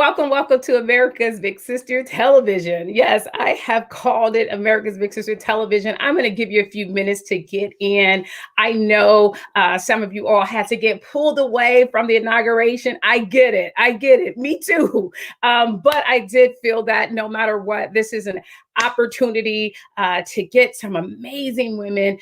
welcome to America's Big Sister Television. Yes, I have called it America's Big Sister Television. I'm going to give you a few minutes to get in. I know some of you all had to get pulled away from the inauguration. I get it. I get it. Me too. But I did feel that no matter what, this is an opportunity to get some amazing women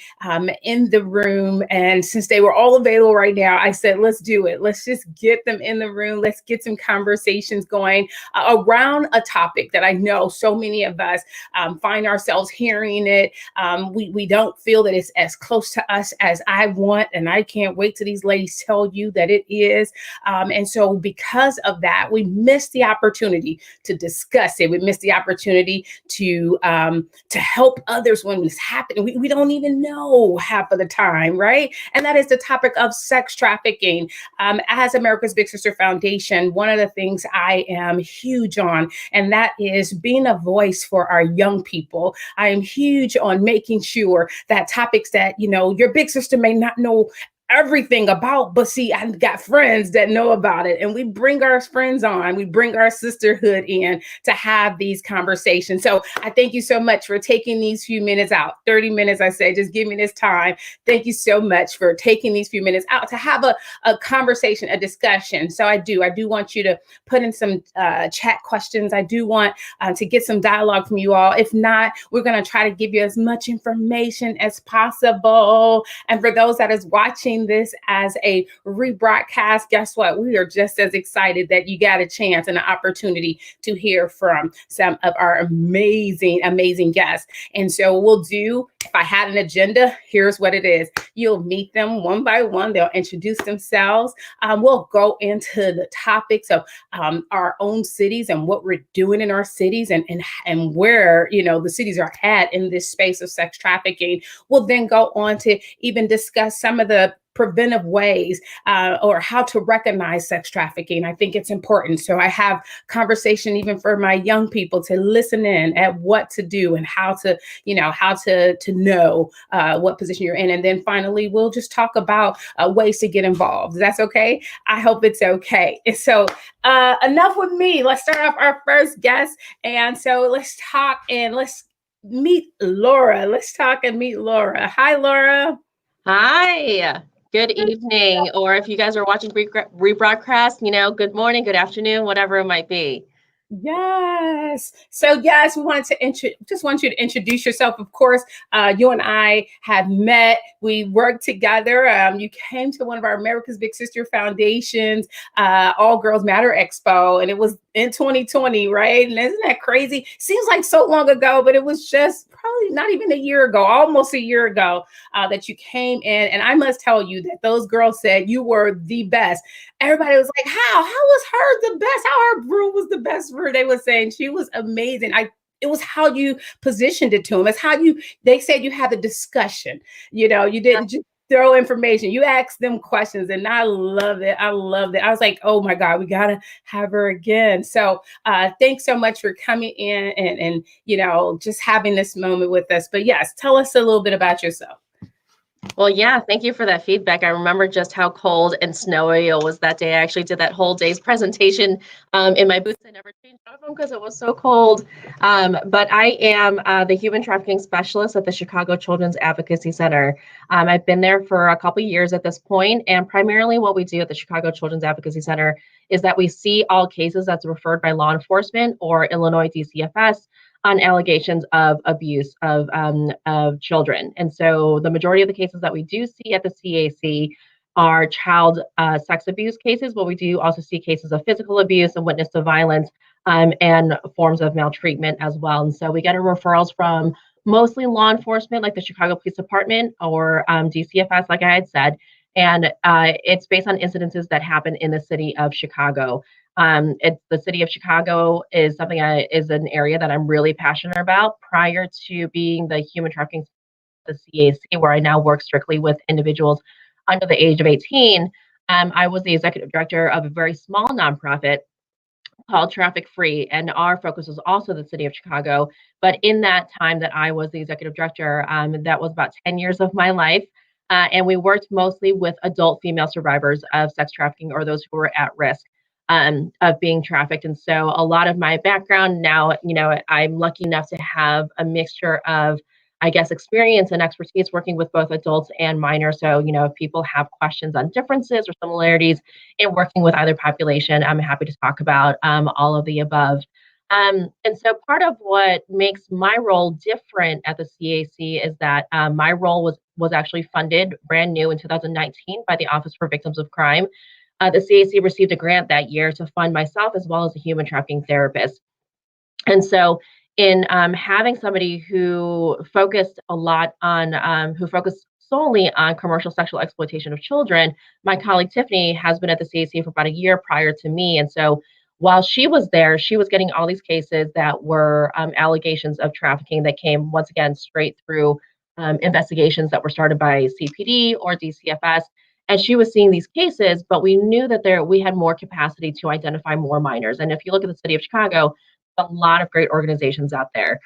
in the room. And since they were all available right now, I said, let's do it. Let's just get them in the room. Let's get some conversations going around a topic that I know so many of us find ourselves hearing it. We don't feel that it's as close to us as I want. And I can't wait till these ladies tell you that it is. And so because of that, we missed the opportunity to discuss it. We missed the opportunity to help others when it's happening. We don't even know half of the time, right? And that is the topic of sex trafficking. As America's Big Sister Foundation, one of the things I am huge on, and that is being a voice for our young people. I am huge on making sure that topics that, your big sister may not know everything about, but see, I've got friends that know about it, and we bring our friends on, we bring our sisterhood in to have these conversations. So I thank you so much for taking these few minutes out, 30 minutes, I say, just give me this time. Thank you so much for taking these few minutes out to have a conversation, a discussion. So I do want you to put in some chat questions. I do want to get some dialogue from you all. If not, we're going to try to give you as much information as possible. And for those that is watching this as a rebroadcast, guess what? We are just as excited that you got a chance and an opportunity to hear from some of our amazing guests. And so we'll do, if I had an agenda, here's what it is. You'll meet them one by one. They'll introduce themselves. We'll go into the topics of our own cities and what we're doing in our cities and where, the cities are at in this space of sex trafficking. We'll then go on to even discuss some of the preventive ways or how to recognize sex trafficking. I think it's important. So I have conversation even for my young people to listen in at what to do and how to know what position you're in. And then finally, we'll just talk about ways to get involved. That's okay. I hope it's okay. So enough with me. Let's start off our first guest. And so let's talk and let's meet Laura. Let's talk and meet Laura. Hi, Laura. Hi. Good evening, or if you guys are watching rebroadcast, good morning, good afternoon, whatever it might be. Yes. So yes, we wanted to just want you to introduce yourself. Of course, you and I have met. We worked together. You came to one of our America's Big Sister Foundations All Girls Matter Expo, and it was in 2020, right? And isn't that crazy? Seems like so long ago, but it was just probably not even a year ago, almost a year ago, that you came in. And I must tell you that those girls said you were the best. Everybody was like, how was her the best? How her room was the best for her? They were saying she was amazing. It was how you positioned it to them. It's how they said you had the discussion. You didn't just throw information. You asked them questions, and I love it. I loved it. I was like, oh my God, we got to have her again. So thanks so much for coming in and just having this moment with us. But yes, tell us a little bit about yourself. Well, yeah, thank you for that feedback. I remember just how cold and snowy it was that day. I actually did that whole day's presentation in my booth. I never changed out of them because it was so cold. But I am the human trafficking specialist at the Chicago Children's Advocacy Center. I've been there for a couple of years at this point, and primarily what we do at the Chicago Children's Advocacy Center is that we see all cases that's referred by law enforcement or Illinois DCFS on allegations of abuse of children. And so the majority of the cases that we do see at the CAC are child sex abuse cases, but we do also see cases of physical abuse and witness to violence and forms of maltreatment as well. And so we get our referrals from mostly law enforcement, like the Chicago Police Department or DCFS, like I had said. And it's based on incidences that happen in the city of Chicago. The city of Chicago is is an area that I'm really passionate about. Prior to being the human trafficking the CAC, where I now work strictly with individuals under the age of 18, I was the executive director of a very small nonprofit called Traffic Free, and our focus was also the city of Chicago. But in that time that I was the executive director, that was about 10 years of my life. And we worked mostly with adult female survivors of sex trafficking or those who were at risk. of being trafficked. And so a lot of my background now, I'm lucky enough to have a mixture of, I guess, experience and expertise working with both adults and minors. So, if people have questions on differences or similarities in working with either population, I'm happy to talk about all of the above. And so part of what makes my role different at the CAC is that my role was actually funded brand new in 2019 by the Office for Victims of Crime. The CAC received a grant that year to fund myself as well as a human trafficking therapist. And so, in having somebody who focused a lot on, who focused solely on commercial sexual exploitation of children, my colleague Tiffany has been at the CAC for about a year prior to me. And so, while she was there, she was getting all these cases that were allegations of trafficking that came once again straight through investigations that were started by CPD or DCFS. And she was seeing these cases, but we knew that we had more capacity to identify more minors. And if you look at the city of Chicago, a lot of great organizations out there.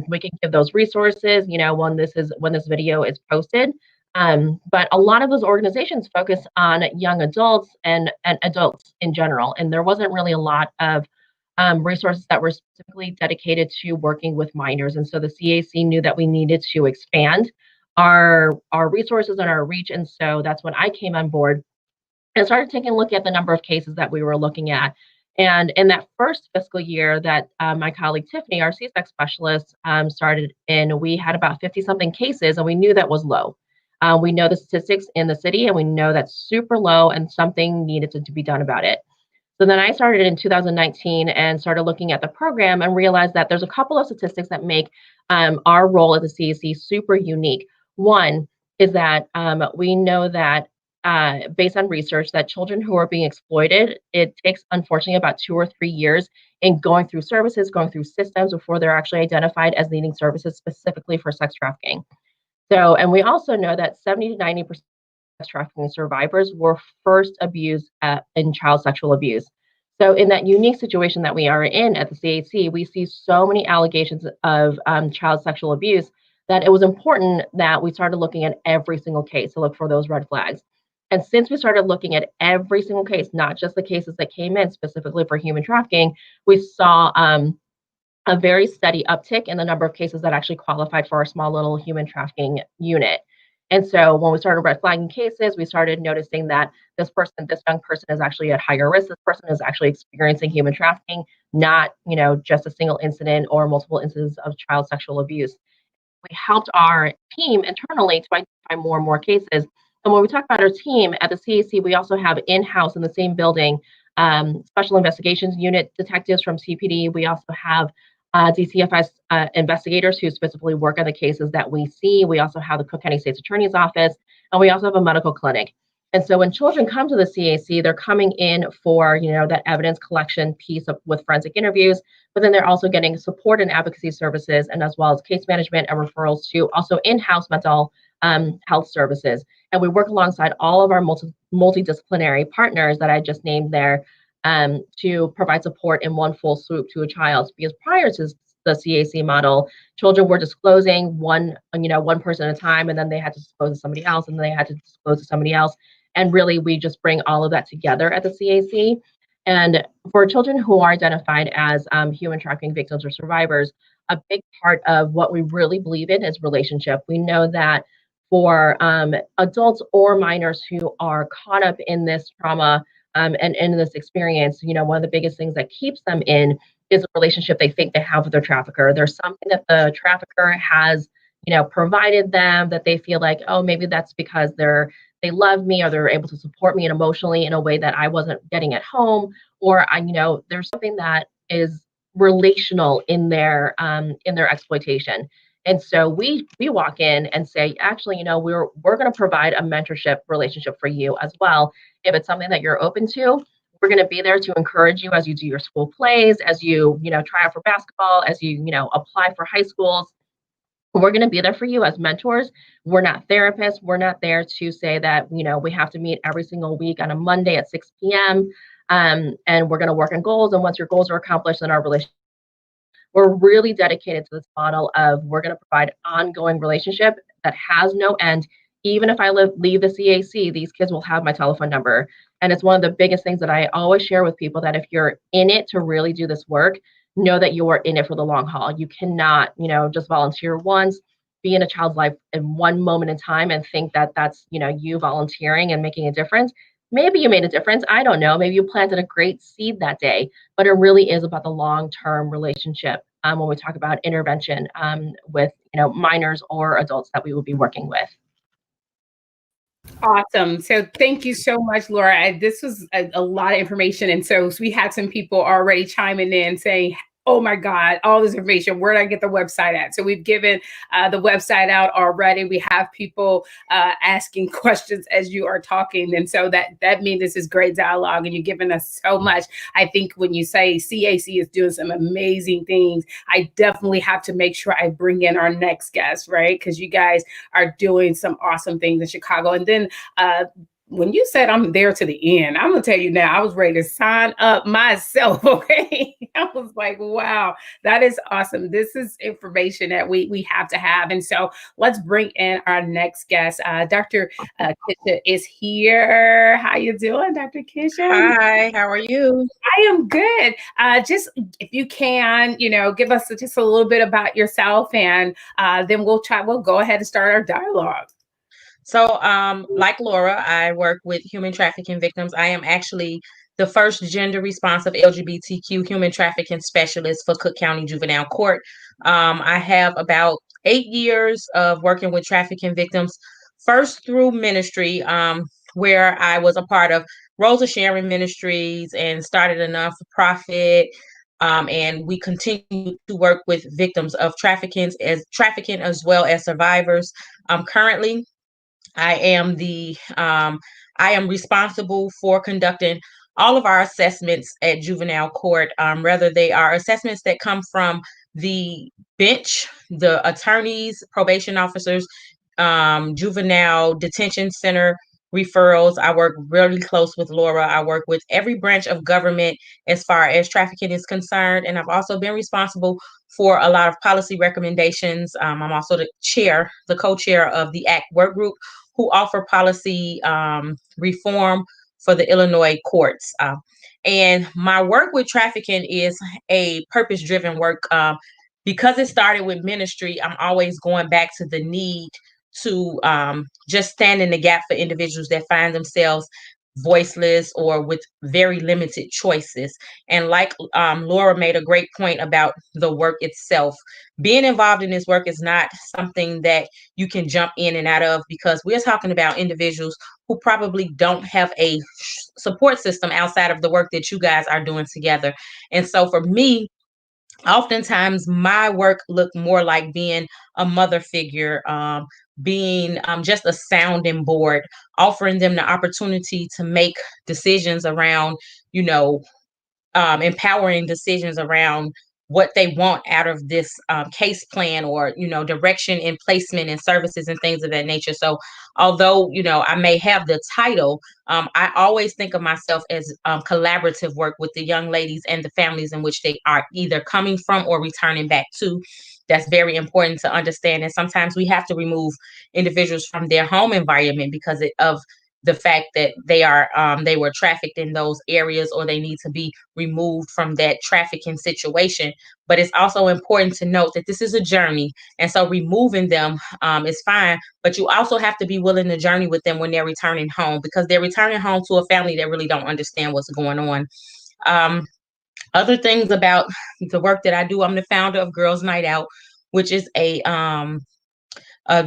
We can give those resources, when this video is posted. But a lot of those organizations focus on young adults and adults in general, and there wasn't really a lot of resources that were specifically dedicated to working with minors. And so the CAC knew that we needed to expand our resources and our reach. And so that's when I came on board and started taking a look at the number of cases that we were looking at. And in that first fiscal year that my colleague Tiffany, our CSEC specialist, started in, we had about 50 something cases, and we knew that was low. We know the statistics in the city, and we know that's super low, and something needed to be done about it. So then I started in 2019 and started looking at the program and realized that there's a couple of statistics that make our role at the CAC super unique. One is that we know that based on research that children who are being exploited, it takes unfortunately about 2 or 3 years in going through services, going through systems before they're actually identified as needing services specifically for sex trafficking. So, and we also know that 70 to 90% trafficking survivors were first abused in child sexual abuse. So, in that unique situation that we are in at the CAC, we see so many allegations of child sexual abuse that it was important that we started looking at every single case to look for those red flags. And since we started looking at every single case, not just the cases that came in specifically for human trafficking, we saw a very steady uptick in the number of cases that actually qualified for our small little human trafficking unit. And so when we started red flagging cases, we started noticing that this young person is actually at higher risk. This person is actually experiencing human trafficking, not, just a single incident or multiple incidents of child sexual abuse. We helped our team internally to identify more and more cases. And when we talk about our team at the CAC, we also have in-house in the same building special investigations unit detectives from CPD. We also have DCFS investigators who specifically work on the cases that we see. We also have the Cook County State's Attorney's Office, and we also have a medical clinic. And so when children come to the CAC, they're coming in for, that evidence collection piece with forensic interviews, but then they're also getting support and advocacy services, and as well as case management and referrals to also in-house mental health services. And we work alongside all of our multidisciplinary partners that I just named there to provide support in one full swoop to a child. Because prior to the CAC model, children were disclosing one person at a time, and then they had to disclose to somebody else, and then they had to disclose to somebody else. And really, we just bring all of that together at the CAC. And for children who are identified as human trafficking victims or survivors, a big part of what we really believe in is relationship. We know that for adults or minors who are caught up in this trauma and in this experience, one of the biggest things that keeps them in is a relationship they think they have with their trafficker. There's something that the trafficker has, provided them that they feel like, oh, maybe that's because they love me, or they're able to support me emotionally in a way that I wasn't getting at home, or there's something that is relational in their exploitation. And so we walk in and say, actually, we're going to provide a mentorship relationship for you as well. If it's something that you're open to, we're going to be there to encourage you as you do your school plays, as you try out for basketball, as you apply for high schools. We're going to be there for you as mentors. We're not therapists. We're not there to say that we have to meet every single week on a Monday at 6 p.m. And we're going to work on goals. And once your goals are accomplished, then our relationship. We're really dedicated to this model of we're going to provide ongoing relationship that has no end, even if I leave the CAC, these kids will have my telephone number. And it's one of the biggest things that I always share with people, that if you're in it to really do this work, know that you are in it for the long haul. You cannot, just volunteer once, be in a child's life in one moment in time and think that that's, you volunteering and making a difference. Maybe you made a difference. I don't know. Maybe you planted a great seed that day, but it really is about the long-term relationship when we talk about intervention with, minors or adults that we will be working with. Awesome. So thank you so much, Laura. This was a lot of information. And so we had some people already chiming in saying, oh my God, all this information, where did I get the website at? So we've given the website out already. We have people asking questions as you are talking. And so that means this is great dialogue and you're giving us so much. I think when you say CAC is doing some amazing things, I definitely have to make sure I bring in our next guest, right? Because you guys are doing some awesome things in Chicago. And then when you said I'm there to the end, I'm gonna tell you now, I was ready to sign up myself. Okay. I was like, wow, that is awesome. This is information that we have to have. And so let's bring in our next guest. Dr. Kisha is here. How you doing, Dr. Kisha? Hi, how are you? I am good. Just if you can, give us just a little bit about yourself, and then we'll go ahead and start our dialogue. So, like Laura, I work with human trafficking victims. I am actually the first gender responsive LGBTQ human trafficking specialist for Cook County Juvenile Court. I have about 8 years of working with trafficking victims, first through ministry, where I was a part of Rosa Sharon Ministries and started a non-for-profit. And we continue to work with victims of trafficking as well as survivors. Currently, I am I am responsible for conducting all of our assessments at juvenile court. Whether they are assessments that come from the bench, the attorneys, probation officers, juvenile detention center referrals. I work really close with Laura. I work with every branch of government as far as trafficking is concerned. And I've also been responsible for a lot of policy recommendations. I'm also the co-chair of the ACT work group, who offer policy reform for the Illinois courts. And my work with trafficking is a purpose-driven work. Because it started with ministry, I'm always going back to the need to just stand in the gap for individuals that find themselves voiceless or with very limited choices. And like Laura made a great point about the work itself. Being involved in this work is not something that you can jump in and out of, because we're talking about individuals who probably don't have a support system outside of the work that you guys are doing together. And so for me, oftentimes my work looked more like being a mother figure, being just a sounding board, offering them the opportunity to make decisions around, you know, empowering decisions around what they want out of this case plan, or direction and placement and services and things of that nature. So although I may have the title, I always think of myself as collaborative work with the young ladies and the families in which they are either coming from or returning back to. That's very important to understand. And sometimes we have to remove individuals from their home environment because of the fact that they were trafficked in those areas, or they need to be removed from that trafficking situation. But it's also important to note that this is a journey, and so removing them is fine, but you also have to be willing to journey with them when they're returning home, because they're returning home to a family that really don't understand what's going on. Other things about the work that I do: I'm the founder of Girls Night Out, which is a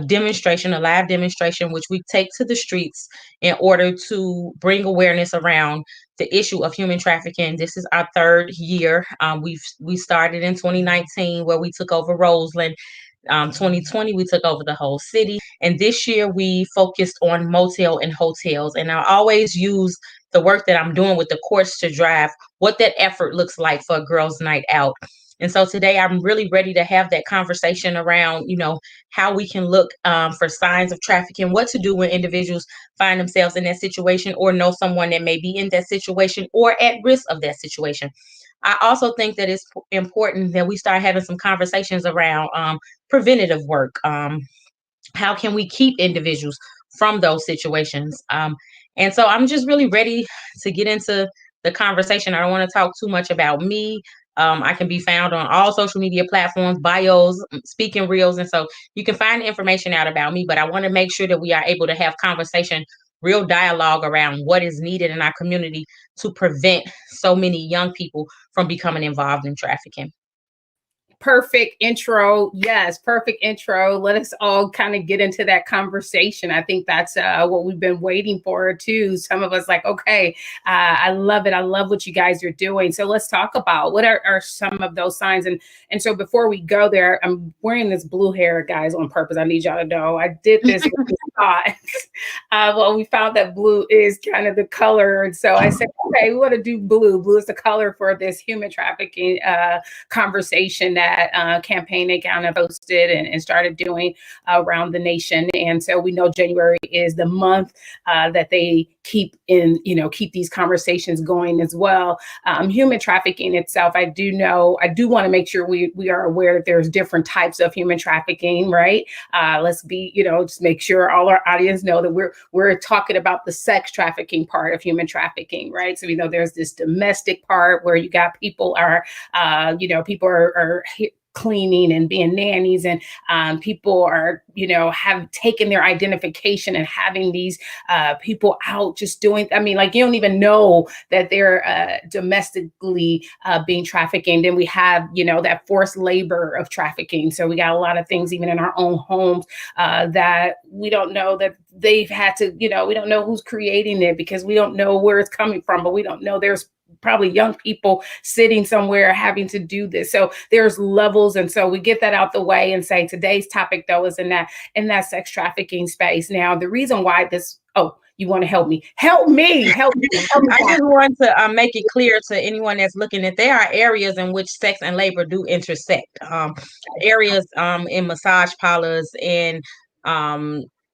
demonstration, a live demonstration, which we take to the streets in order to bring awareness around the issue of human trafficking. This is our third year. We started in 2019, where we took over Roseland. 2020, we took over the whole city. And this year we focused on motel and hotels. And I always use the work that I'm doing with the courts to drive what that effort looks like for a girls' night out. And so today I'm really ready to have that conversation around, how we can look for signs of trafficking, what to do when individuals find themselves in that situation, or know someone that may be in that situation or at risk of that situation. I also think that it's important that we start having some conversations around preventative work. How can we keep individuals from those situations. And so I'm just really ready to get into the conversation. I don't want to talk too much about me. I can be found on all social media platforms, bios, speaking reels. And so you can find information out about me, but I want to make sure that we are able to have conversation, real dialogue around what is needed in our community to prevent so many young people from becoming involved in trafficking. Perfect intro. Yes, perfect intro. Let us all kind of get into that conversation. I think that's what we've been waiting for too. Some of us like, okay, I love it. I love what you guys are doing. So let's talk about what are some of those signs. And so before we go there, I'm wearing this blue hair, guys, on purpose. I need y'all to know I did this with this thought. Well, we found that blue is kind of the color. And so I said, okay, we want to do blue. Blue is the color for this human trafficking conversation that campaign they kind of posted and started doing around the nation. And so we know January is the month that they keep these conversations going as well. Human trafficking itself, I do want to make sure we are aware that there's different types of human trafficking, right? Let's be, just make sure all our audience know that we're talking about the sex trafficking part of human trafficking, right? So we know there's this domestic part where you got people are cleaning and being nannies, and people are, have taken their identification and having these people out just doing, like you don't even know that they're domestically being trafficking. Then we have, that forced labor of trafficking. So we got a lot of things even in our own homes that we don't know that they've had to, we don't know who's creating it because we don't know where it's coming from, but we don't know there's probably young people sitting somewhere having to do this. So there's levels. And so we get that out the way and say today's topic though is in that sex trafficking space. Now, the reason why you want to help me. Help me. I just want to make it clear to anyone that's looking that there are areas in which sex and labor do intersect. Areas in massage parlors and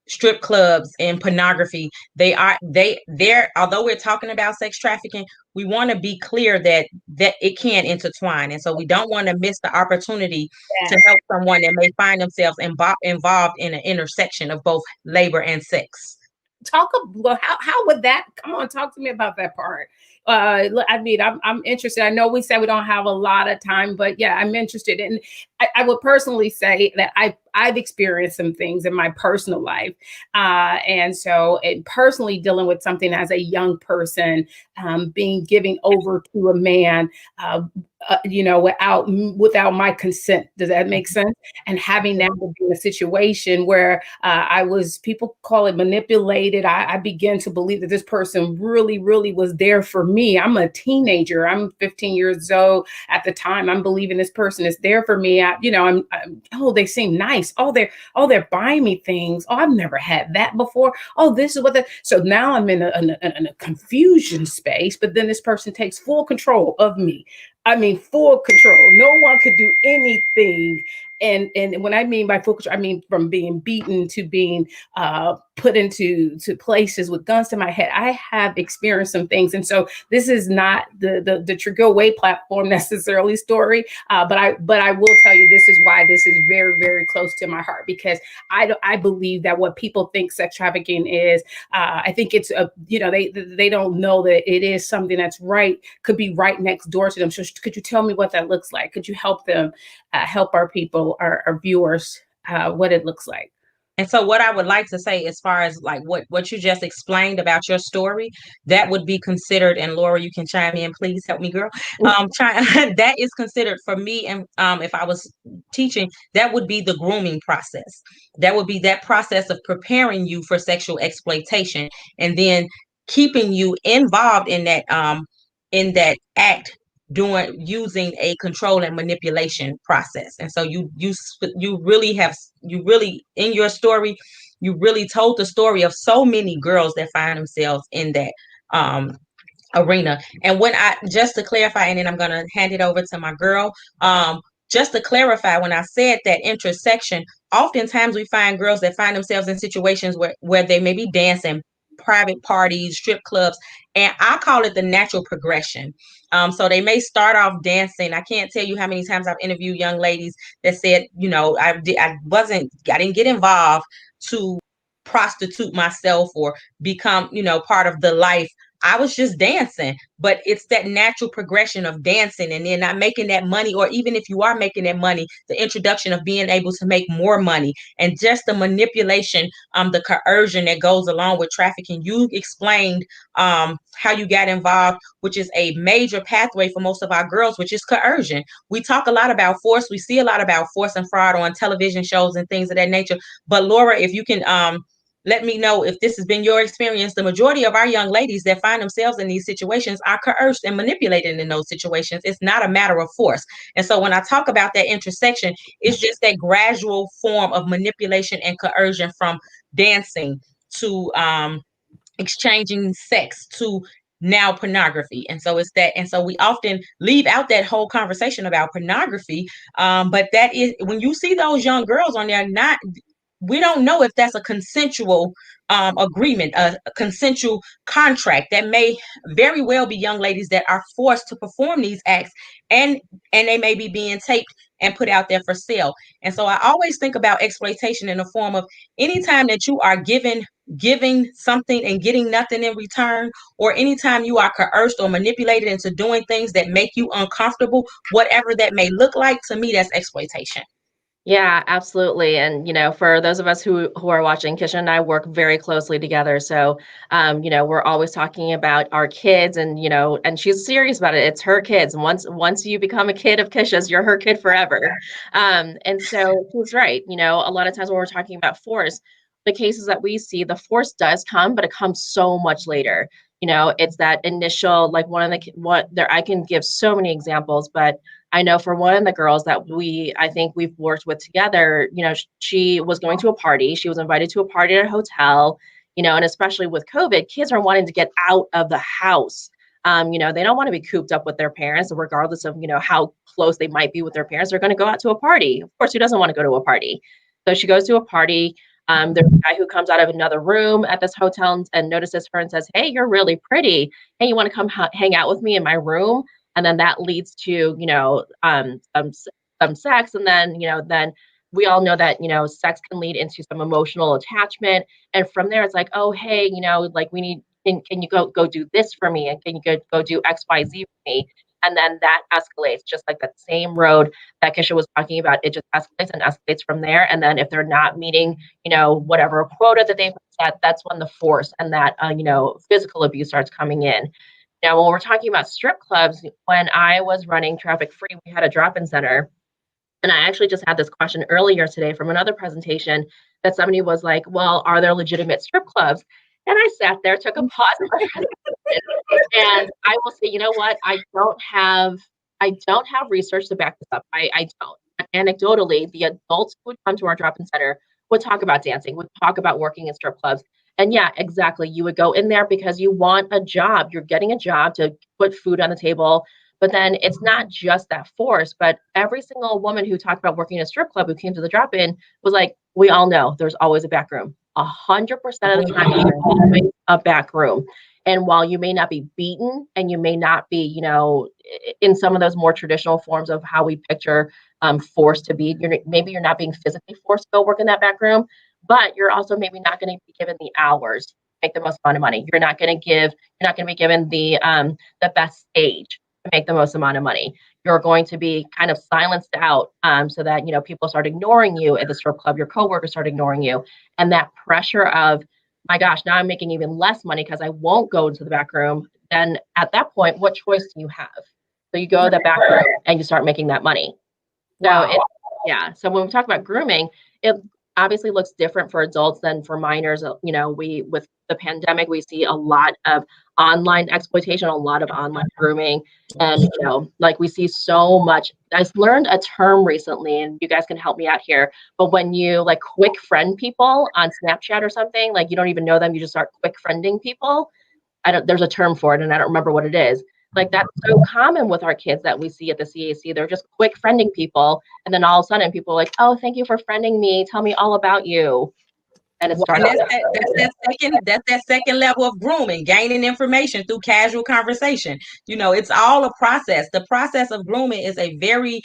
strip clubs and pornography, although we're talking about sex trafficking, we want to be clear that it can intertwine. And so we don't want to miss the opportunity to help someone that may find themselves involved in an intersection of both labor and sex. How would that come on? Talk to me about that part. I'm interested. I know we said we don't have a lot of time, but yeah, I'm interested. And I would personally say that I've experienced some things in my personal life. And so personally dealing with something as a young person, being given over to a man, without my consent. Does that make sense? And having that to be in a situation where people call it manipulated. I began to believe that this person really, really was there for me. I'm a teenager. I'm 15 years old at the time. I'm believing this person is there for me. They seem nice. They're buying me things. Oh, I've never had that before. Oh, this is so now I'm in a confusion space, but then this person takes full control of me. Full control. No one could do anything. And when I mean by full control, I mean from being beaten to being put into places with guns to my head. I have experienced some things. And so this is not the Trigger Way platform necessarily story. But I will tell you, this is why this is very, very close to my heart, because I believe that what people think sex trafficking is, I think it's they don't know that it is something that's could be right next door to them. So could you tell me what that looks like? Could you help them, help our people, our viewers, what it looks like? And so what I would like to say, as far as like what you just explained about your story, that would be considered, and Laura, you can chime in, please help me, girl. That is considered for me, and if I was teaching, that would be the grooming process. That would be that process of preparing you for sexual exploitation, and then keeping you involved in that act, using a control and manipulation process. And so you really in your story, you really told the story of so many girls that find themselves in that arena. And just to clarify, and then I'm going to hand it over to my girl, just to clarify, when I said that intersection, oftentimes we find girls that find themselves in situations where they may be dancing, private parties, strip clubs, and I call it the natural progression. So they may start off dancing. I can't tell you how many times I've interviewed young ladies that said, I didn't get involved to prostitute myself or become, part of the life. I was just dancing, but it's that natural progression of dancing and then not making that money, or even if you are making that money, the introduction of being able to make more money and just the manipulation, the coercion that goes along with trafficking. You explained how you got involved, which is a major pathway for most of our girls, which is coercion. We talk a lot about force. We see a lot about force and fraud on television shows and things of that nature. But Laura, if you can let me know if this has been your experience. The majority of our young ladies that find themselves in these situations are coerced and manipulated in those situations. It's not a matter of force. And so when I talk about that intersection, it's just that gradual form of manipulation and coercion, from dancing to exchanging sex to now pornography. And so it's that. And so we often leave out that whole conversation about pornography. But that is, when you see those young girls on there, not, we don't know if that's a consensual agreement, a consensual contract. That may very well be young ladies that are forced to perform these acts, and they may be being taped and put out there for sale. And so I always think about exploitation in the form of, anytime that you are giving something and getting nothing in return, or anytime you are coerced or manipulated into doing things that make you uncomfortable, whatever that may look like, to me, that's exploitation. Yeah, absolutely. And for those of us who are watching, Kisha and I work very closely together. So, we're always talking about our kids, and and she's serious about it. It's her kids. And once you become a kid of Kisha's, you're her kid forever. And so she's right. A lot of times when we're talking about force, the cases that we see, the force does come, but it comes so much later. It's that initial, like, one of the what there. I can give so many examples, but I know for one of the girls that I think we've worked with together, she was going to a party. She was invited to a party at a hotel, and especially with COVID, kids are wanting to get out of the house. They don't want to be cooped up with their parents, regardless of, how close they might be with their parents. They're going to go out to a party. Of course, who doesn't want to go to a party? So she goes to a party. There's a guy who comes out of another room at this hotel and notices her and says, "Hey, you're really pretty. Hey, you want to come hang out with me in my room?" And then that leads to some sex, and then we all know that sex can lead into some emotional attachment, and from there it's like, "Oh, hey, like, we need, can you go do this for me, and can you go do XYZ for me?" And then that escalates, just like that same road that Kisha was talking about. It just escalates and escalates from there. And then if they're not meeting whatever quota that they've set, that's when the force and that physical abuse starts coming in. Now, when we're talking about strip clubs, when I was running Traffic Free, we had a drop-in center. And I actually just had this question earlier today from another presentation, that somebody was like, "Well, are there legitimate strip clubs?" And I sat there, took a pause in my presentation, and I will say, you know what? I don't have research to back this up. I don't. But anecdotally, the adults who would come to our drop-in center would talk about dancing, would talk about working in strip clubs. And yeah, exactly. You would go in there because you want a job. You're getting a job to put food on the table. But then it's not just that force, but every single woman who talked about working in a strip club who came to the drop-in was like, "We all know there's always a back room. 100% of the time, there's always a back room." And while you may not be beaten, and you may not be, in some of those more traditional forms of how we picture forced to be, maybe you're not being physically forced to go work in that back room, but you're also maybe not going to be given the hours to make the most amount of money. You're not going to be given the best stage to make the most amount of money. You're going to be kind of silenced out, so that people start ignoring you at the strip club. Your coworkers start ignoring you, and that pressure of, "My gosh, now I'm making even less money because I won't go into the back room." Then at that point, what choice do you have? So you go to the back room and you start making that money. Wow. So yeah. So when we talk about grooming, it obviously looks different for adults than for minors. We, with the pandemic, we see a lot of online exploitation, a lot of online grooming, and like, we see so much. I learned a term recently, and you guys can help me out here. But when you, like, quick friend people on Snapchat or something, like, you don't even know them, you just start quick friending people. There's a term for it, and I don't remember what it is. Like, that's so common with our kids that we see at the CAC. They're just quick friending people, and then all of a sudden people are like, "Oh, thank you for friending me. Tell me all about you." And it starts. And that's that second level of grooming, gaining information through casual conversation. It's all a process. The process of grooming is a very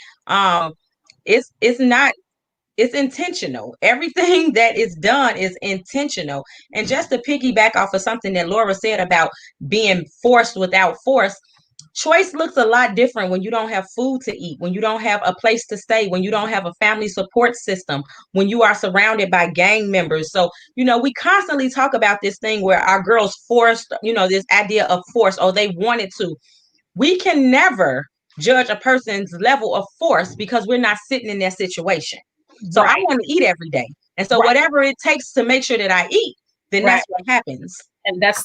it's not it's intentional. Everything that is done is intentional. And just to piggyback off of something that Laura said about being forced without force, choice looks a lot different when you don't have food to eat, when you don't have a place to stay, when you don't have a family support system, when you are surrounded by gang members. So, we constantly talk about this thing where our girls forced, this idea of force, or they wanted to. We can never judge a person's level of force because we're not sitting in that situation. So I Right. want to eat every day. And so Right. whatever it takes to make sure that I eat, then Right. that's what happens. And that's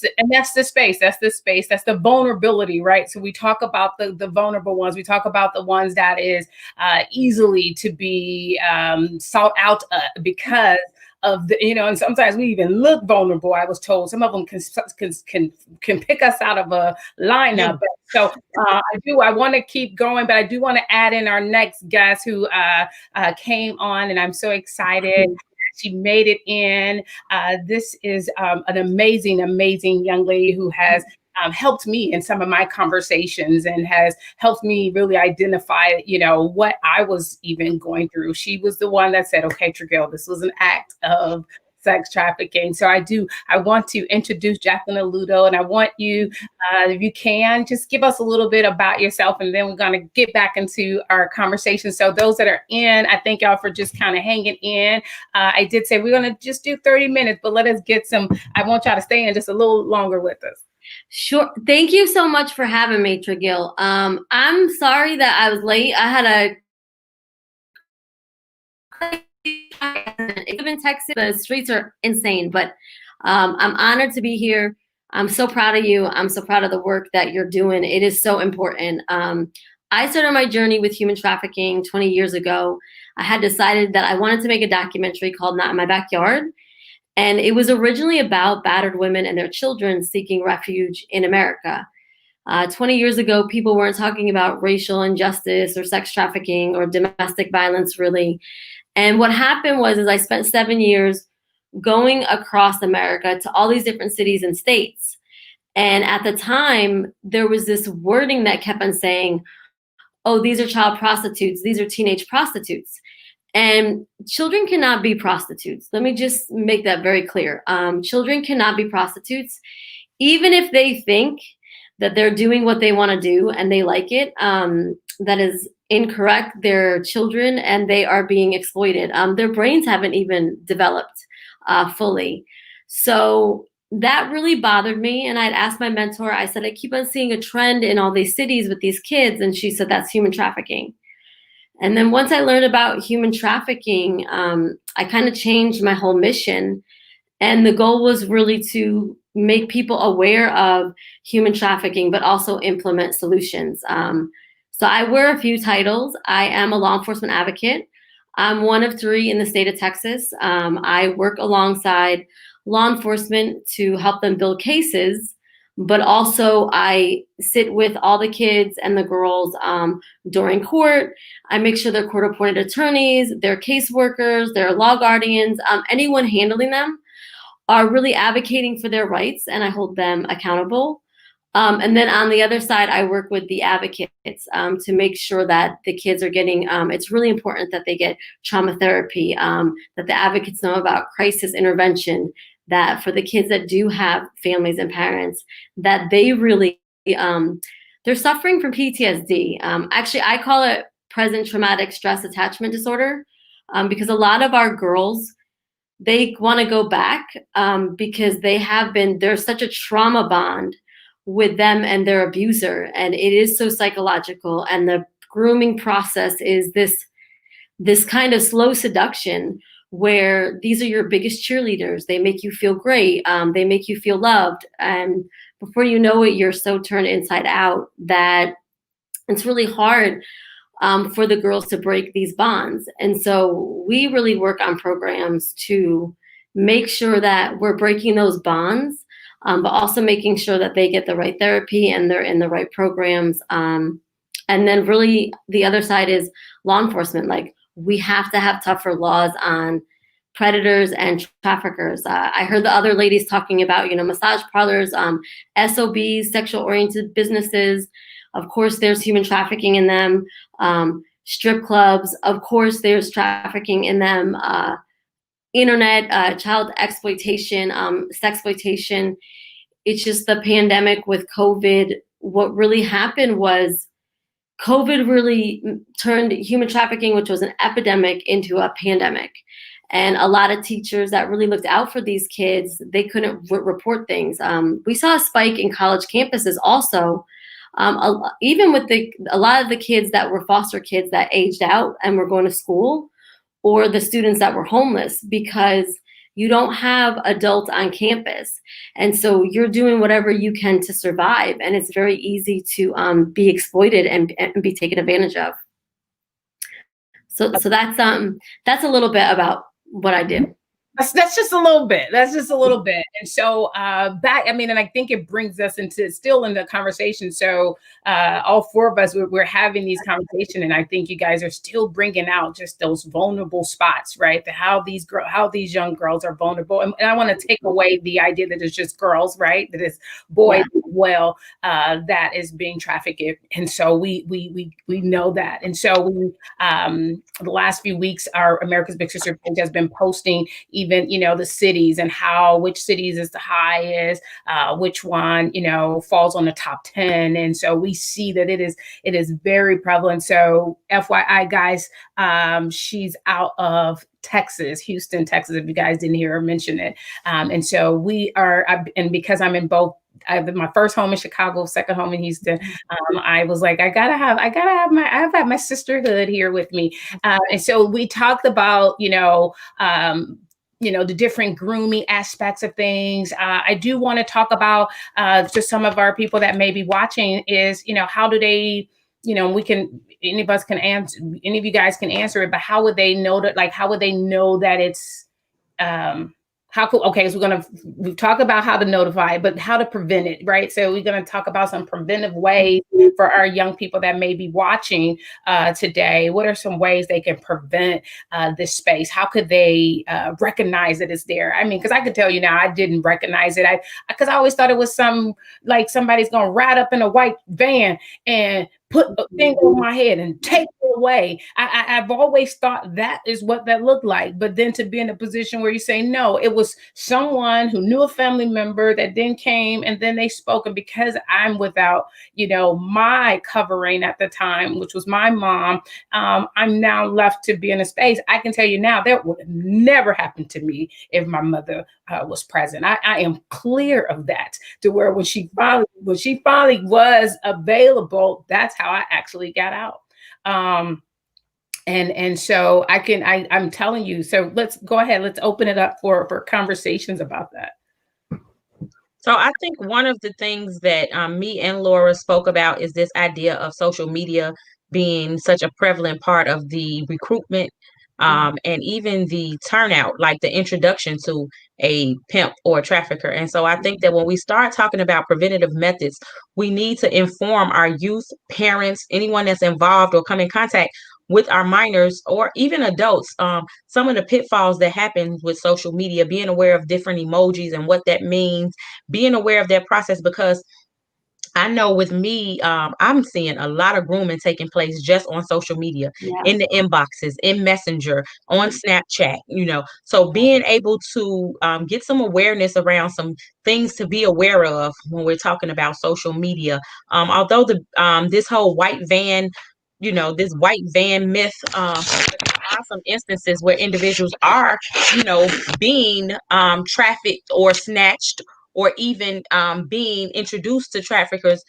the space. That's the space. That's the vulnerability, right? So we talk about the vulnerable ones. We talk about the ones that is easily to be sought out because of the, and sometimes we even look vulnerable. I was told some of them can pick us out of a lineup. So I want to keep going, but I do want to add in our next guest who came on, and I'm so excited. She made it in. This is an amazing, amazing young lady who has helped me in some of my conversations and has helped me really identify, what I was even going through. She was the one that said, okay, Trigil, this was an act of sex trafficking. So I want to introduce Jacqueline Aludo, and I want you, if you can, just give us a little bit about yourself, and then we're going to get back into our conversation. So those that are in, I thank y'all for just kind of hanging in. I did say we're going to just do 30 minutes, but let us get I want y'all to stay in just a little longer with us. Sure. Thank you so much for having me, Trigil. I'm sorry that I was late. I had a live in Texas. The streets are insane, but I'm honored to be here. I'm so proud of you. I'm so proud of the work that you're doing. It is so important. I started my journey with human trafficking 20 years ago. I had decided that I wanted to make a documentary called Not in My Backyard. And it was originally about battered women and their children seeking refuge in America. 20 years ago, people weren't talking about racial injustice or sex trafficking or domestic violence, really. And what happened was I spent 7 years going across America to all these different cities and states. And at the time, there was this wording that kept on saying, oh, these are child prostitutes. These are teenage prostitutes. And children cannot be prostitutes. Let me just make that very clear. Children cannot be prostitutes, even if they think that they're doing what they want to do and they like it. That is incorrect. They're children and they are being exploited. Their brains haven't even developed fully. So that really bothered me. And I'd asked my mentor, I said, I keep on seeing a trend in all these cities with these kids. And she said, that's human trafficking. And then once I learned about human trafficking, I kind of changed my whole mission. And the goal was really to make people aware of human trafficking, but also implement solutions. So I wear a few titles. I am a law enforcement advocate. I'm one of 3 in the state of Texas. I work alongside law enforcement to help them build cases, but also I sit with all the kids and the girls during court. I make sure they're court-appointed attorneys, they're caseworkers, they're law guardians, anyone handling them are really advocating for their rights, and I hold them accountable. And then on the other side, I work with the advocates to make sure that the kids are getting, it's really important that they get trauma therapy, that the advocates know about crisis intervention, that for the kids that do have families and parents, that they really, they're suffering from PTSD. Actually, I call it present traumatic stress attachment disorder, because a lot of our girls, they want to go back because there's such a trauma bond with them and their abuser. And it is so psychological. And the grooming process is this kind of slow seduction where these are your biggest cheerleaders. They make you feel great. They make you feel loved. And before you know it, you're so turned inside out that it's really hard for the girls to break these bonds. And so we really work on programs to make sure that we're breaking those bonds, but also making sure that they get the right therapy and they're in the right programs. And then really the other side is law enforcement. Like, we have to have tougher laws on predators and traffickers. I heard the other ladies talking about, massage parlors, SOBs, sexual oriented businesses. Of course, there's human trafficking in them. strip clubs. Of course, there's trafficking in them. Internet, child exploitation, sexploitation. It's just the pandemic with COVID. What really happened was COVID really turned human trafficking, which was an epidemic, into a pandemic. And a lot of teachers that really looked out for these kids, they couldn't report things. We saw a spike in college campuses also, even with a lot of the kids that were foster kids that aged out and were going to school, or the students that were homeless, because you don't have adults on campus. And so you're doing whatever you can to survive. And it's very easy to be exploited and be taken advantage of. So that's a little bit about what I do. That's just a little bit. That's just a little bit. And so back, I mean, and I think it brings us into still in the conversation. So all four of us, we're having these conversations, and I think you guys are still bringing out just those vulnerable spots, right? How these young girls are vulnerable. And I want to take away the idea that it's just girls, right? That it's boys as well that is being trafficked. And so we know that. And so the last few weeks, our America's Big Sister page has been posting even, the cities and which cities is the highest, which one, falls on the top 10. And so we see that it is very prevalent. So FYI, guys, she's out of Texas, Houston, Texas, if you guys didn't hear her mention it. And so and because I'm in both, I have my first home in Chicago, second home in Houston. I was like, I gotta have my sisterhood here with me. And so we talked about, the different grooming aspects of things. I do want to talk about to some of our people that may be watching is, how do they, any of you guys can answer it, but how would they know that it's, so we've talked about how to notify, but how to prevent it, right? So we're going to talk about some preventive ways for our young people that may be watching today. What are some ways they can prevent this space? How could they recognize that it's there? I mean, because I could tell you now, I didn't recognize it. Because I always thought it was somebody's going to ride up in a white van and put a thing over my head and take it away. I've always thought that is what that looked like. But then to be in a position where you say, no, it was someone who knew a family member that then came and then they spoke. And because I'm without, my covering at the time, which was my mom, I'm now left to be in a space. I can tell you now that would have never happened to me if my mother was present. I am clear of that, to where when she finally was available, that's how I actually got out. And so I'm telling you, so let's go ahead, let's open it up for conversations about that. So I think one of the things that me and Laura spoke about is this idea of social media being such a prevalent part of the recruitment and even the turnout, like the introduction to a pimp or a trafficker. And so I think that when we start talking about preventative methods, we need to inform our youth, parents, anyone that's involved or come in contact with our minors or even adults, some of the pitfalls that happen with social media, being aware of different emojis and what that means, being aware of that process, because I know with me, I'm seeing a lot of grooming taking place just on social media, in the inboxes, in Messenger, on Snapchat, So being able to get some awareness around some things to be aware of when we're talking about social media. Although this whole white van, this white van myth, there are some instances where individuals are, being trafficked or snatched, or even being introduced to traffickers,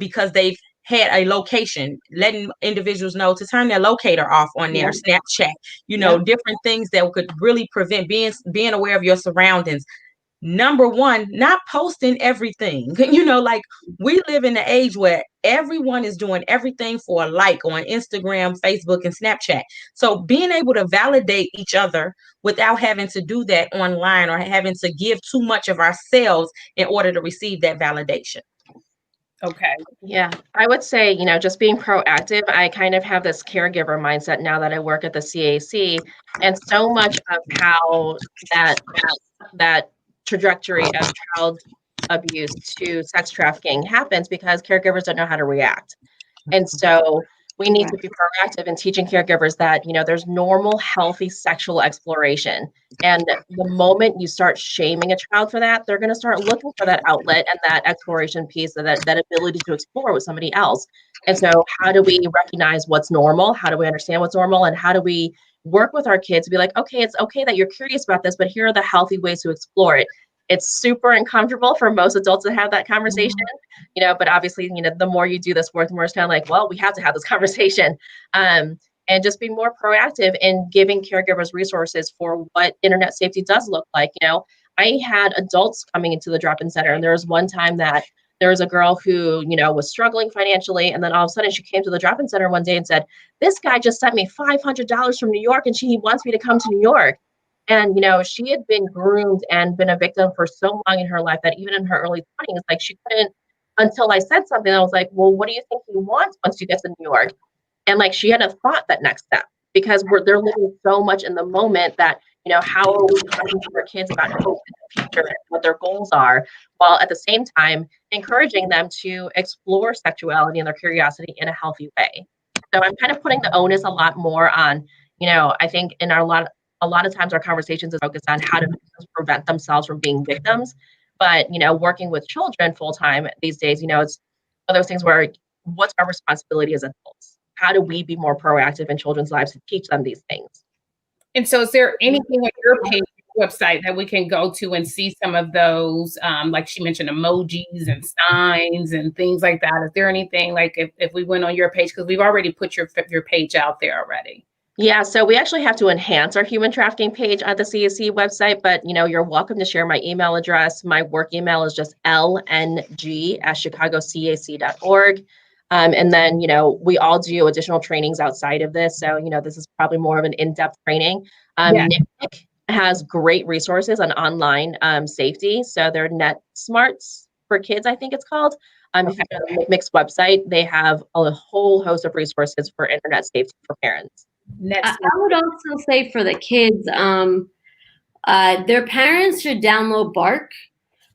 because they've had a location, letting individuals know to turn their locator off on their Snapchat, different things that could really prevent being aware of your surroundings. Number one, not posting everything. Like we live in an age where everyone is doing everything for a like on Instagram, Facebook, and Snapchat. So being able to validate each other without having to do that online or having to give too much of ourselves in order to receive that validation. Okay. Yeah, I would say, just being proactive. I kind of have this caregiver mindset now that I work at the CAC, and so much of how that trajectory of child abuse to sex trafficking happens because caregivers don't know how to react. And so We need Right. to be proactive in teaching caregivers that, there's normal, healthy sexual exploration. And the moment you start shaming a child for that, they're going to start looking for that outlet and that exploration piece, that ability to explore with somebody else. And so how do we recognize what's normal? How do we understand what's normal? And how do we work with our kids to be like, okay, it's okay that you're curious about this, but here are the healthy ways to explore it. It's super uncomfortable for most adults to have that conversation, but obviously, the more you do this work, the more it's kind of like, well, we have to have this conversation. And just be more proactive in giving caregivers resources for what internet safety does look like. I had adults coming into the drop-in center, and there was one time that there was a girl who, was struggling financially, and then all of a sudden she came to the drop-in center one day and said, this guy just sent me $500 from New York, and he wants me to come to New York. And, she had been groomed and been a victim for so long in her life that even in her early 20s, like she couldn't, until I said something, I was like, well, what do you think he wants once you get to New York? And like, she hadn't thought that next step, because they're living so much in the moment that, how are we talking to our kids about hope in the future and what their goals are, while at the same time encouraging them to explore sexuality and their curiosity in a healthy way. So I'm kind of putting the onus a lot more on, I think in a lot of times our conversations is focused on how to prevent themselves from being victims. But, working with children full time these days, it's one of those things where what's our responsibility as adults? How do we be more proactive in children's lives to teach them these things? And so is there anything on your page, website, that we can go to and see some of those, like she mentioned, emojis and signs and things like that? Is there anything, like if we went on your page, because we've already put your page out there already? Yeah, so we actually have to enhance our human trafficking page at the CAC website, but you're welcome to share my email address. My work email is just lng@chicagocac.org. And then, we all do additional trainings outside of this. So, this is probably more of an in-depth training. Yeah. NIC has great resources on online safety. So they're Net Smarts for Kids, I think it's called. If you go to the NIC's website, they have a whole host of resources for internet safety for parents. I would also say for the kids, their parents should download Bark,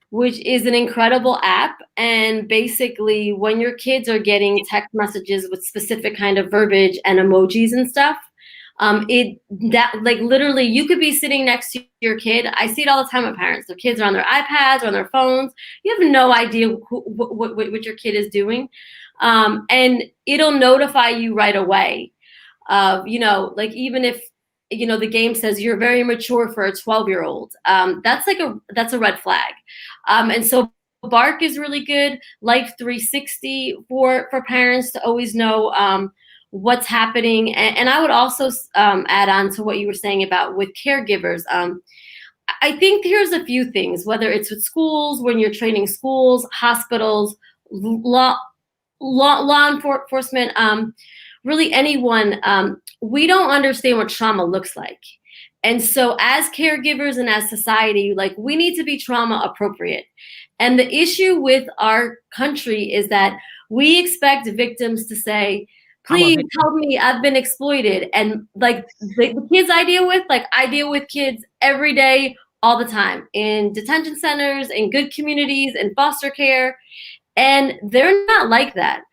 which is an incredible app. And basically, when your kids are getting text messages with specific kind of verbiage and emojis and stuff, literally you could be sitting next to your kid. I see it all the time with parents. Their kids are on their iPads or on their phones. You have no idea what your kid is doing, and it'll notify you right away. Even if the game says you're very mature for a 12-year-old, that's a red flag. And so Bark is really good. Life 360 for parents to always know what's happening. And I would also add on to what you were saying about with caregivers. I think here's a few things, whether it's with schools, when you're training schools, hospitals, law enforcement, really anyone, we don't understand what trauma looks like. And so as caregivers and as society, we need to be trauma appropriate. And the issue with our country is that we expect victims to say, please help me, I've been exploited. And the kids I deal with kids every day, all the time, in detention centers, in good communities, in foster care. And they're not like that.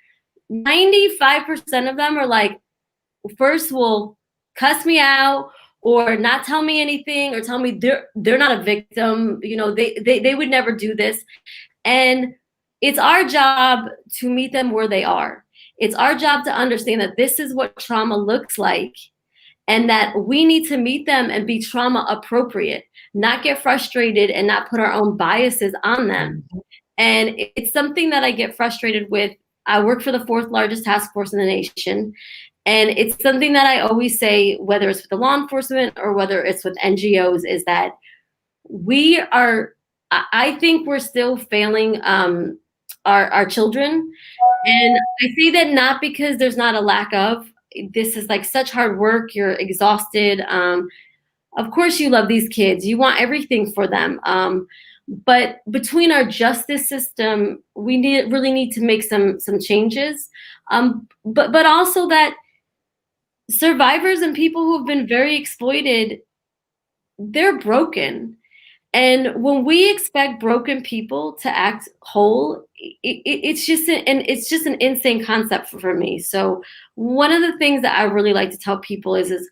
95% of them are like, first will cuss me out or not tell me anything, or tell me they're not a victim. They would never do this. And it's our job to meet them where they are. It's our job to understand that this is what trauma looks like, and that we need to meet them and be trauma appropriate, not get frustrated and not put our own biases on them. And it's something that I get frustrated with. I work for the 4th largest task force in the nation. And it's something that I always say, whether it's with the law enforcement or whether it's with NGOs, is that I think we're still failing our children. And I say that not because there's not a lack of. This is such hard work. You're exhausted. Of course you love these kids. You want everything for them. But between our justice system, we really need to make some changes. But also that survivors and people who have been very exploited, they're broken. And when we expect broken people to act whole, it's just an insane concept for me. So one of the things that I really like to tell people is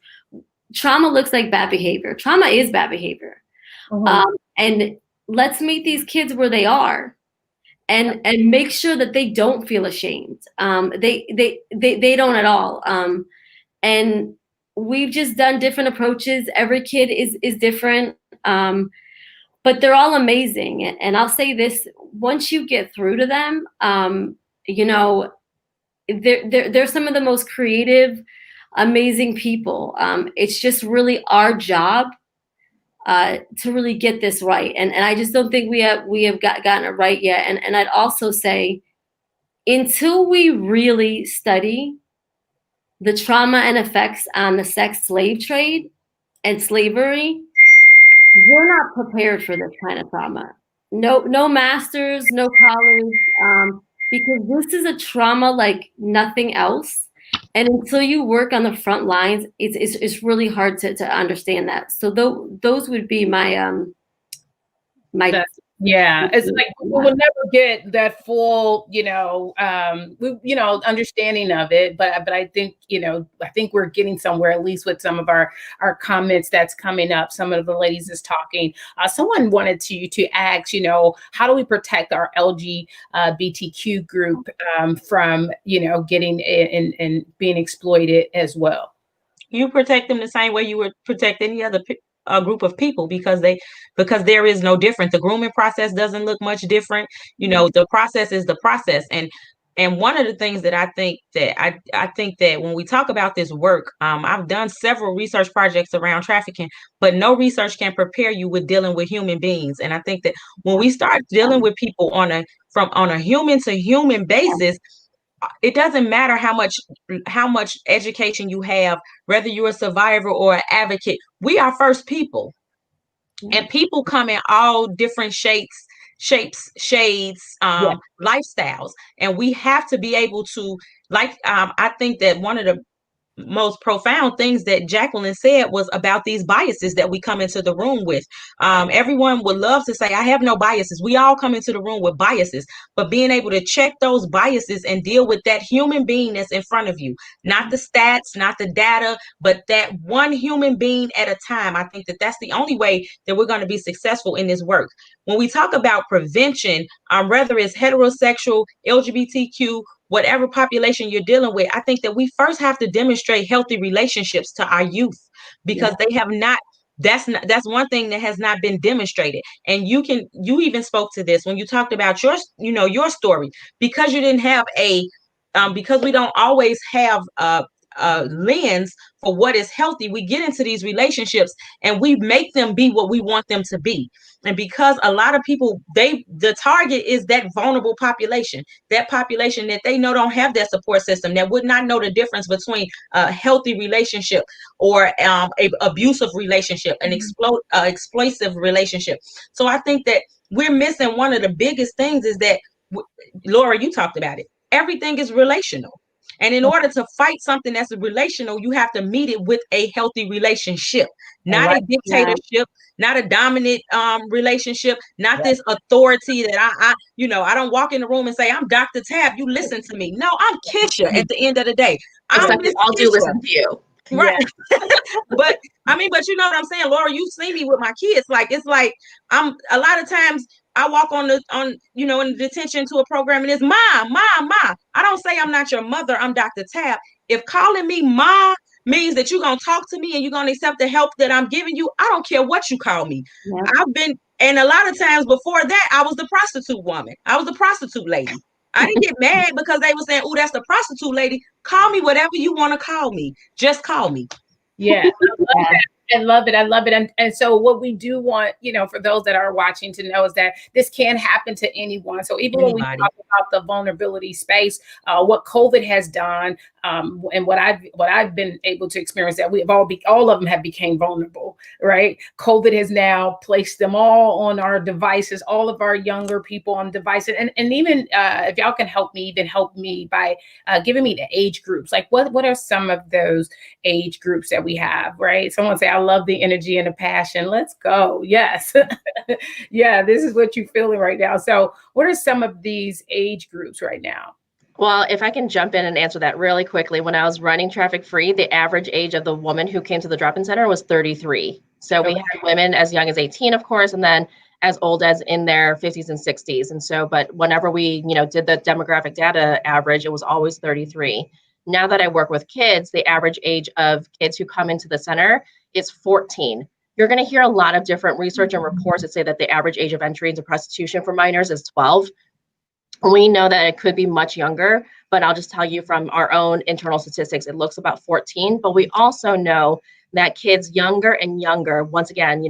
trauma looks like bad behavior. Trauma is bad behavior. And let's meet these kids where they are, and make sure that they don't feel ashamed. They don't at all. And we've just done different approaches. Every kid is different. But they're all amazing. And I'll say this, once you get through to them, you know, they're some of the most creative, amazing people. It's just really our job to really get this right. And I just don't think we have gotten it right yet. And I'd also say, until we really study the trauma and effects on the sex slave trade and slavery, we're not prepared for this kind of trauma. No masters, no college, because this is a trauma like nothing else. And until you work on the front lines, it's really hard to understand that. So those would be my yeah, it's like we will never get that full, understanding of it. But I think, I think we're getting somewhere, at least with some of our comments that's coming up. Some of the ladies is talking. Someone wanted to ask, how do we protect our LGBTQ group from, getting and being exploited as well? You protect them the same way you would protect any other group of people, because there is no difference. The grooming process doesn't look much different. The process is the process. And one of the things that I think that when we talk about this work, I've done several research projects around trafficking, but no research can prepare you with dealing with human beings. And I think that when we start dealing with people on a human to human basis, it doesn't matter how much education you have, whether you're a survivor or an advocate. We are first people, and people come in all different shapes, shades, lifestyles, and we have to be able to, I think that one of the most profound things that Jacqueline said was about these biases that we come into the room with. Everyone would love to say, I have no biases. We all come into the room with biases, but being able to check those biases and deal with that human being that's in front of you, not the stats, not the data, but that one human being at a time. I think that that's the only way that we're going to be successful in this work. When we talk about prevention, whether it's heterosexual, LGBTQ, whatever population you're dealing with, I think that we first have to demonstrate healthy relationships to our youth, because they have not. That's one thing that has not been demonstrated. And you even spoke to this when you talked about your story, because you didn't have because we don't always have a lens for what is healthy. We get into these relationships and we make them be what we want them to be. And because a lot of people, the target is that vulnerable population, that population that they know don't have that support system, that would not know the difference between a healthy relationship or a abusive relationship, an explosive relationship. So I think that we're missing one of the biggest things is that, Laura, you talked about it. Everything is relational. And in order to fight something that's relational, you have to meet it with a healthy relationship, not a dictatorship, not a dominant relationship, not this authority that I don't walk in the room and say, I'm Dr. Tab, you listen to me. No, I'm Kisha at the end of the day. I'll do listen to you. Right. But you know what I'm saying, Laura, you see me with my kids. It's like I'm a lot of times I walk in the detention to a program and it's Ma. I don't say I'm not your mother, I'm Dr. Tab. If calling me Ma means that you're going to talk to me and you're going to accept the help that I'm giving you, I don't care what you call me. And a lot of times before that, I was the prostitute woman. I was the prostitute lady. I didn't get mad because they were saying, oh, that's the prostitute lady. Call me whatever you want to call me. Just call me. Yeah, I love it. I love it. And so what we do want, for those that are watching to know is that this can happen to anyone. So even when we talk about the vulnerability space, what COVID has done, and what I've been able to experience, that all of them have became vulnerable, right? COVID has now placed them all on our devices, all of our younger people on devices. And even if y'all can help me by giving me the age groups, like what are some of those age groups that we have, right? Someone say, I love the energy and the passion. Let's go. Yes. Yeah, this is what you're feeling right now. So, what are some of these age groups right now? Well, if I can jump in and answer that really quickly, when I was running Traffic Free, the average age of the woman who came to the drop-in center was 33. So we Okay. had women as young as 18, of course, and then as old as in their 50s and 60s. And so, but whenever we, did the demographic data average, it was always 33. Now that I work with kids, the average age of kids who come into the center is 14. You're going to hear a lot of different research and reports that say that the average age of entry into prostitution for minors is 12. We know that it could be much younger, but I'll just tell you from our own internal statistics, it looks about 14. But we also know that kids younger and younger, once again,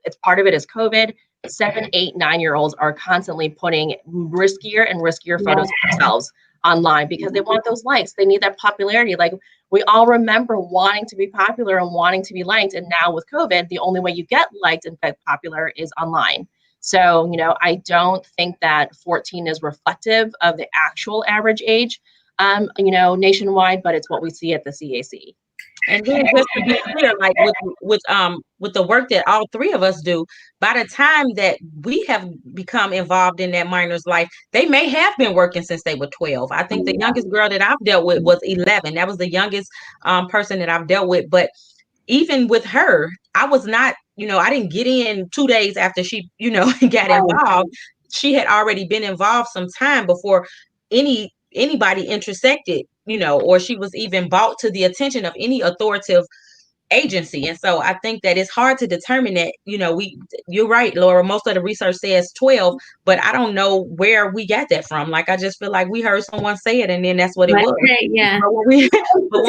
it's part of it is COVID. 7, 8, 9-year-olds are constantly putting riskier and riskier photos of themselves online because they want those likes. They need that popularity. Like we all remember wanting to be popular and wanting to be liked. And now with COVID, the only way you get liked and get popular is online. So, I don't think that 14 is reflective of the actual average age, nationwide, but it's what we see at the CAC. And then just to be clear, like with the work that all three of us do, by the time that we have become involved in that minor's life, they may have been working since they were 12. I think the youngest girl that I've dealt with was 11. That was the youngest person that I've dealt with. But even with her, I was not, I didn't get in 2 days after she, got involved. She had already been involved some time before anybody intersected, or she was even brought to the attention of any authoritative agency. And so I think that it's hard to determine that, you're right, Laura, most of the research says 12, but I don't know where we got that from. Like, I just feel like we heard someone say it and then that's what it was. Yeah. But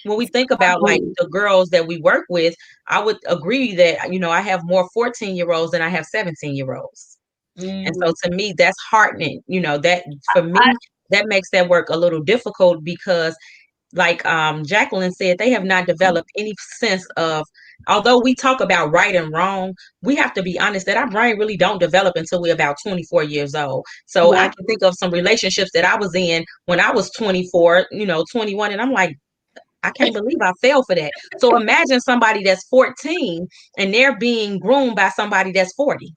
when we think about like the girls that we work with, I would agree that, I have more 14-year-olds than I have 17-year-olds. And so to me, that's heartening, that for me, that makes that work a little difficult because like Jacqueline said, they have not developed any sense of, although we talk about right and wrong, we have to be honest that our brain really don't develop until we're about 24 years old. So I can think of some relationships that I was in when I was 24, 21, and I'm like, I can't believe I fell for that. So imagine somebody that's 14 and they're being groomed by somebody that's 40.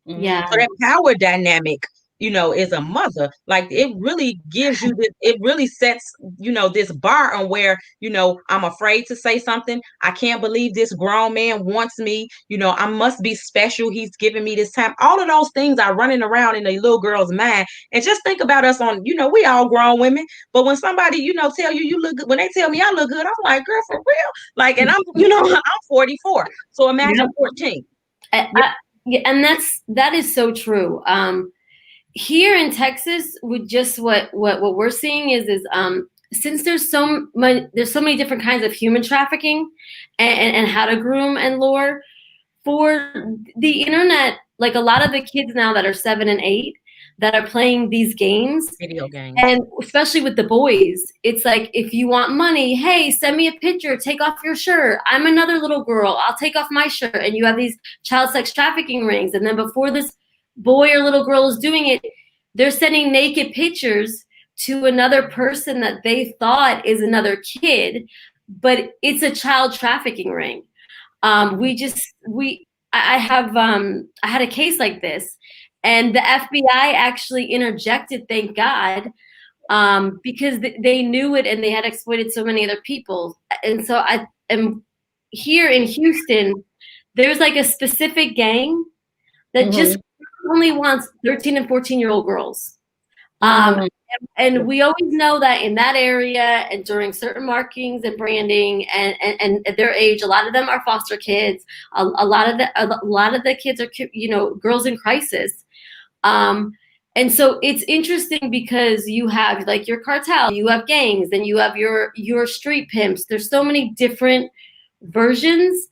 Yeah. So that power dynamic, is a mother. Like it really gives you this, it really sets, this bar on where, I'm afraid to say something. I can't believe this grown man wants me. I must be special. He's giving me this time. All of those things are running around in a little girl's mind. And just think about us on, we all grown women. But when somebody, tell you look good, when they tell me I look good, I'm like, girl, for real? Like, and I'm, I'm 44. So imagine 14. And that is so true. Here in Texas, with just what we're seeing is since there's so many different kinds of human trafficking and how to groom and lure for the internet, like a lot of the kids now that are 7 and 8 that are playing these video games, and especially with the boys, it's like, if you want money, hey, send me a picture, take off your shirt, I'm another little girl, I'll take off my shirt. And you have these child sex trafficking rings, and then before this boy or little girl is doing it, they're sending naked pictures to another person that they thought is another kid, but it's a child trafficking ring. I had a case like this, and the FBI actually interjected, thank God, because they knew it and they had exploited so many other people. And so I am here in Houston, there's like a specific gang that just only wants 13 and 14-year-old girls. And we always know that in that area and during certain markings and branding and at their age, a lot of them are foster kids. A lot of the kids are, girls in crisis. And so it's interesting because you have like your cartel, you have gangs, and you have your street pimps. There's so many different versions.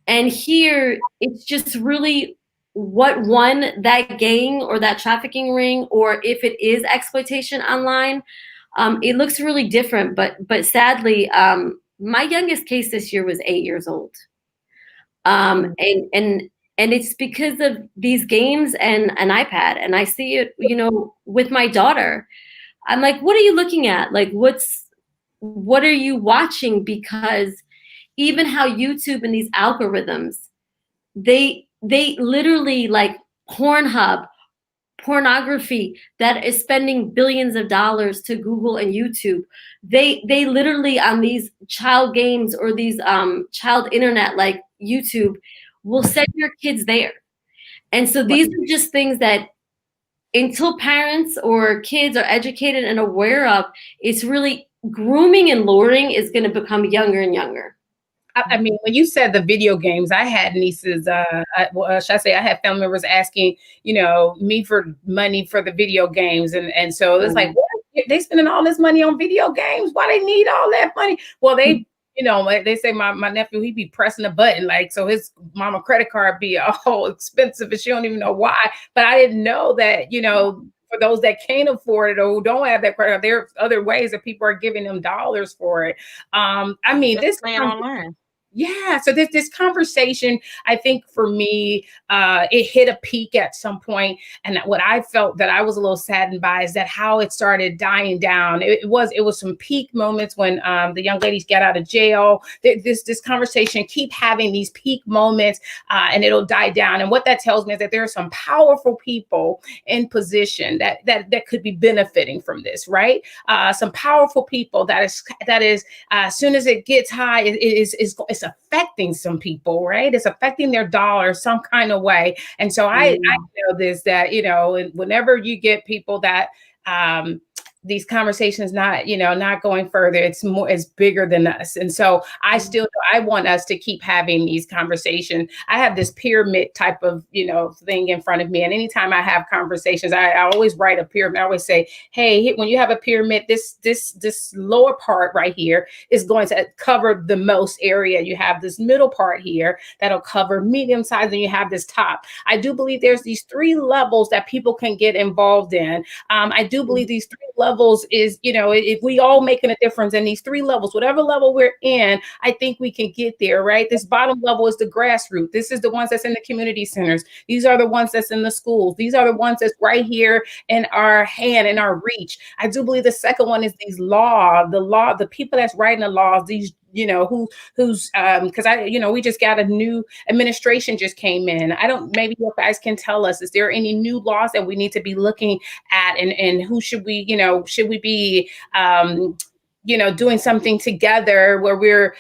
And here it's just really what won that gang or that trafficking ring, or if it is exploitation online, it looks really different. But sadly, my youngest case this year was 8 years old. And it's because of these games and an iPad. And I see it, with my daughter. I'm like, what are you looking at? Like, what are you watching? Because even how YouTube and these algorithms, they literally, like Pornhub, pornography that is spending billions of dollars to Google and YouTube. They literally, on these child games or these child internet like YouTube, will send your kids there. And so these are just things that, until parents or kids are educated and aware of, it's really, grooming and luring is going to become younger and younger. I mean, when you said the video games, I had nieces, should I say, I had family members asking, me for money for the video games. And so it's like, what? They spending all this money on video games. Why they need all that money? Well, they say my nephew, he be pressing a button, like, so his mama credit card be all expensive and she don't even know why. But I didn't know that, for those that can't afford it or who don't have that credit, there are other ways that people are giving them dollars for it. I mean, Just playing online. Yeah. So this conversation, I think for me, it hit a peak at some point. And what I felt that I was a little saddened by is that how it started dying down. It was some peak moments when the young ladies get out of jail. This conversation, keep having these peak moments and it'll die down. And what that tells me is that there are some powerful people in position that could be benefiting from this, right? Some powerful people that is as soon as it gets high, it's affecting some people, right? It's affecting their dollar some kind of way. And so I know this, that, whenever you get people that, these conversations not going further, it's bigger than us. And so I want us to keep having these conversations. I have this pyramid type of thing in front of me, and anytime I have conversations, I always write a pyramid. I always say, hey, when you have a pyramid, this lower part right here is going to cover the most area. You have this middle part here that'll cover medium size, and you have this top. I do believe there's these 3 levels that people can get involved in. I do believe these 3 levels is, if we all making a difference in these 3 levels, whatever level we're in, I think we can get there, right? This bottom level is the grassroots. This is the ones that's in the community centers. These are the ones that's in the schools. These are the ones that's right here in our hand, in our reach. I do believe the second one is the people that's writing the laws, these because we just got a new administration just came in. Maybe you guys can tell us, is there any new laws that we need to be looking at, and who should we be doing something together where we're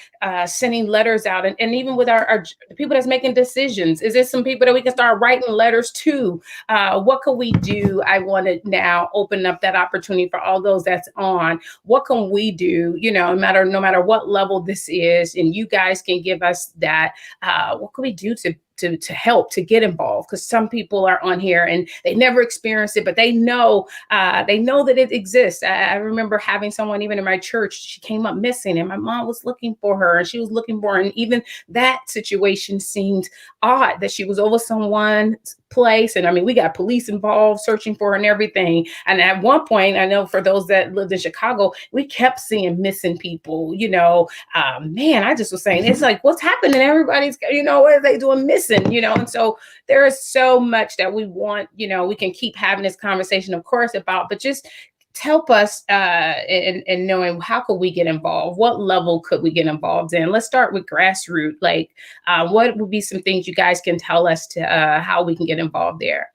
sending letters out, and even with our the people that's making decisions, is there some people that we can start writing letters to? What can we do? I want to now open up that opportunity for all those that's on. What can we do? No matter what level this is, and you guys can give us that. What can we do to help, to get involved? Because some people are on here and they never experienced it, but they know that it exists. I remember having someone even in my church, she came up missing, and my mom was looking for her, and she was looking for her. And even that situation seemed odd, that she was over someone's place. And I mean, we got police involved searching for her and everything. And at one point, I know for those that lived in Chicago, we kept seeing missing people. Man, I just was saying, it's like, what's happening? Everybody's, what are they doing missing? And so there is so much that we want, we can keep having this conversation, of course, about, but just help us in knowing how could we get involved? What level could we get involved in? Let's start with grassroots. Like, what would be some things you guys can tell us to how we can get involved there?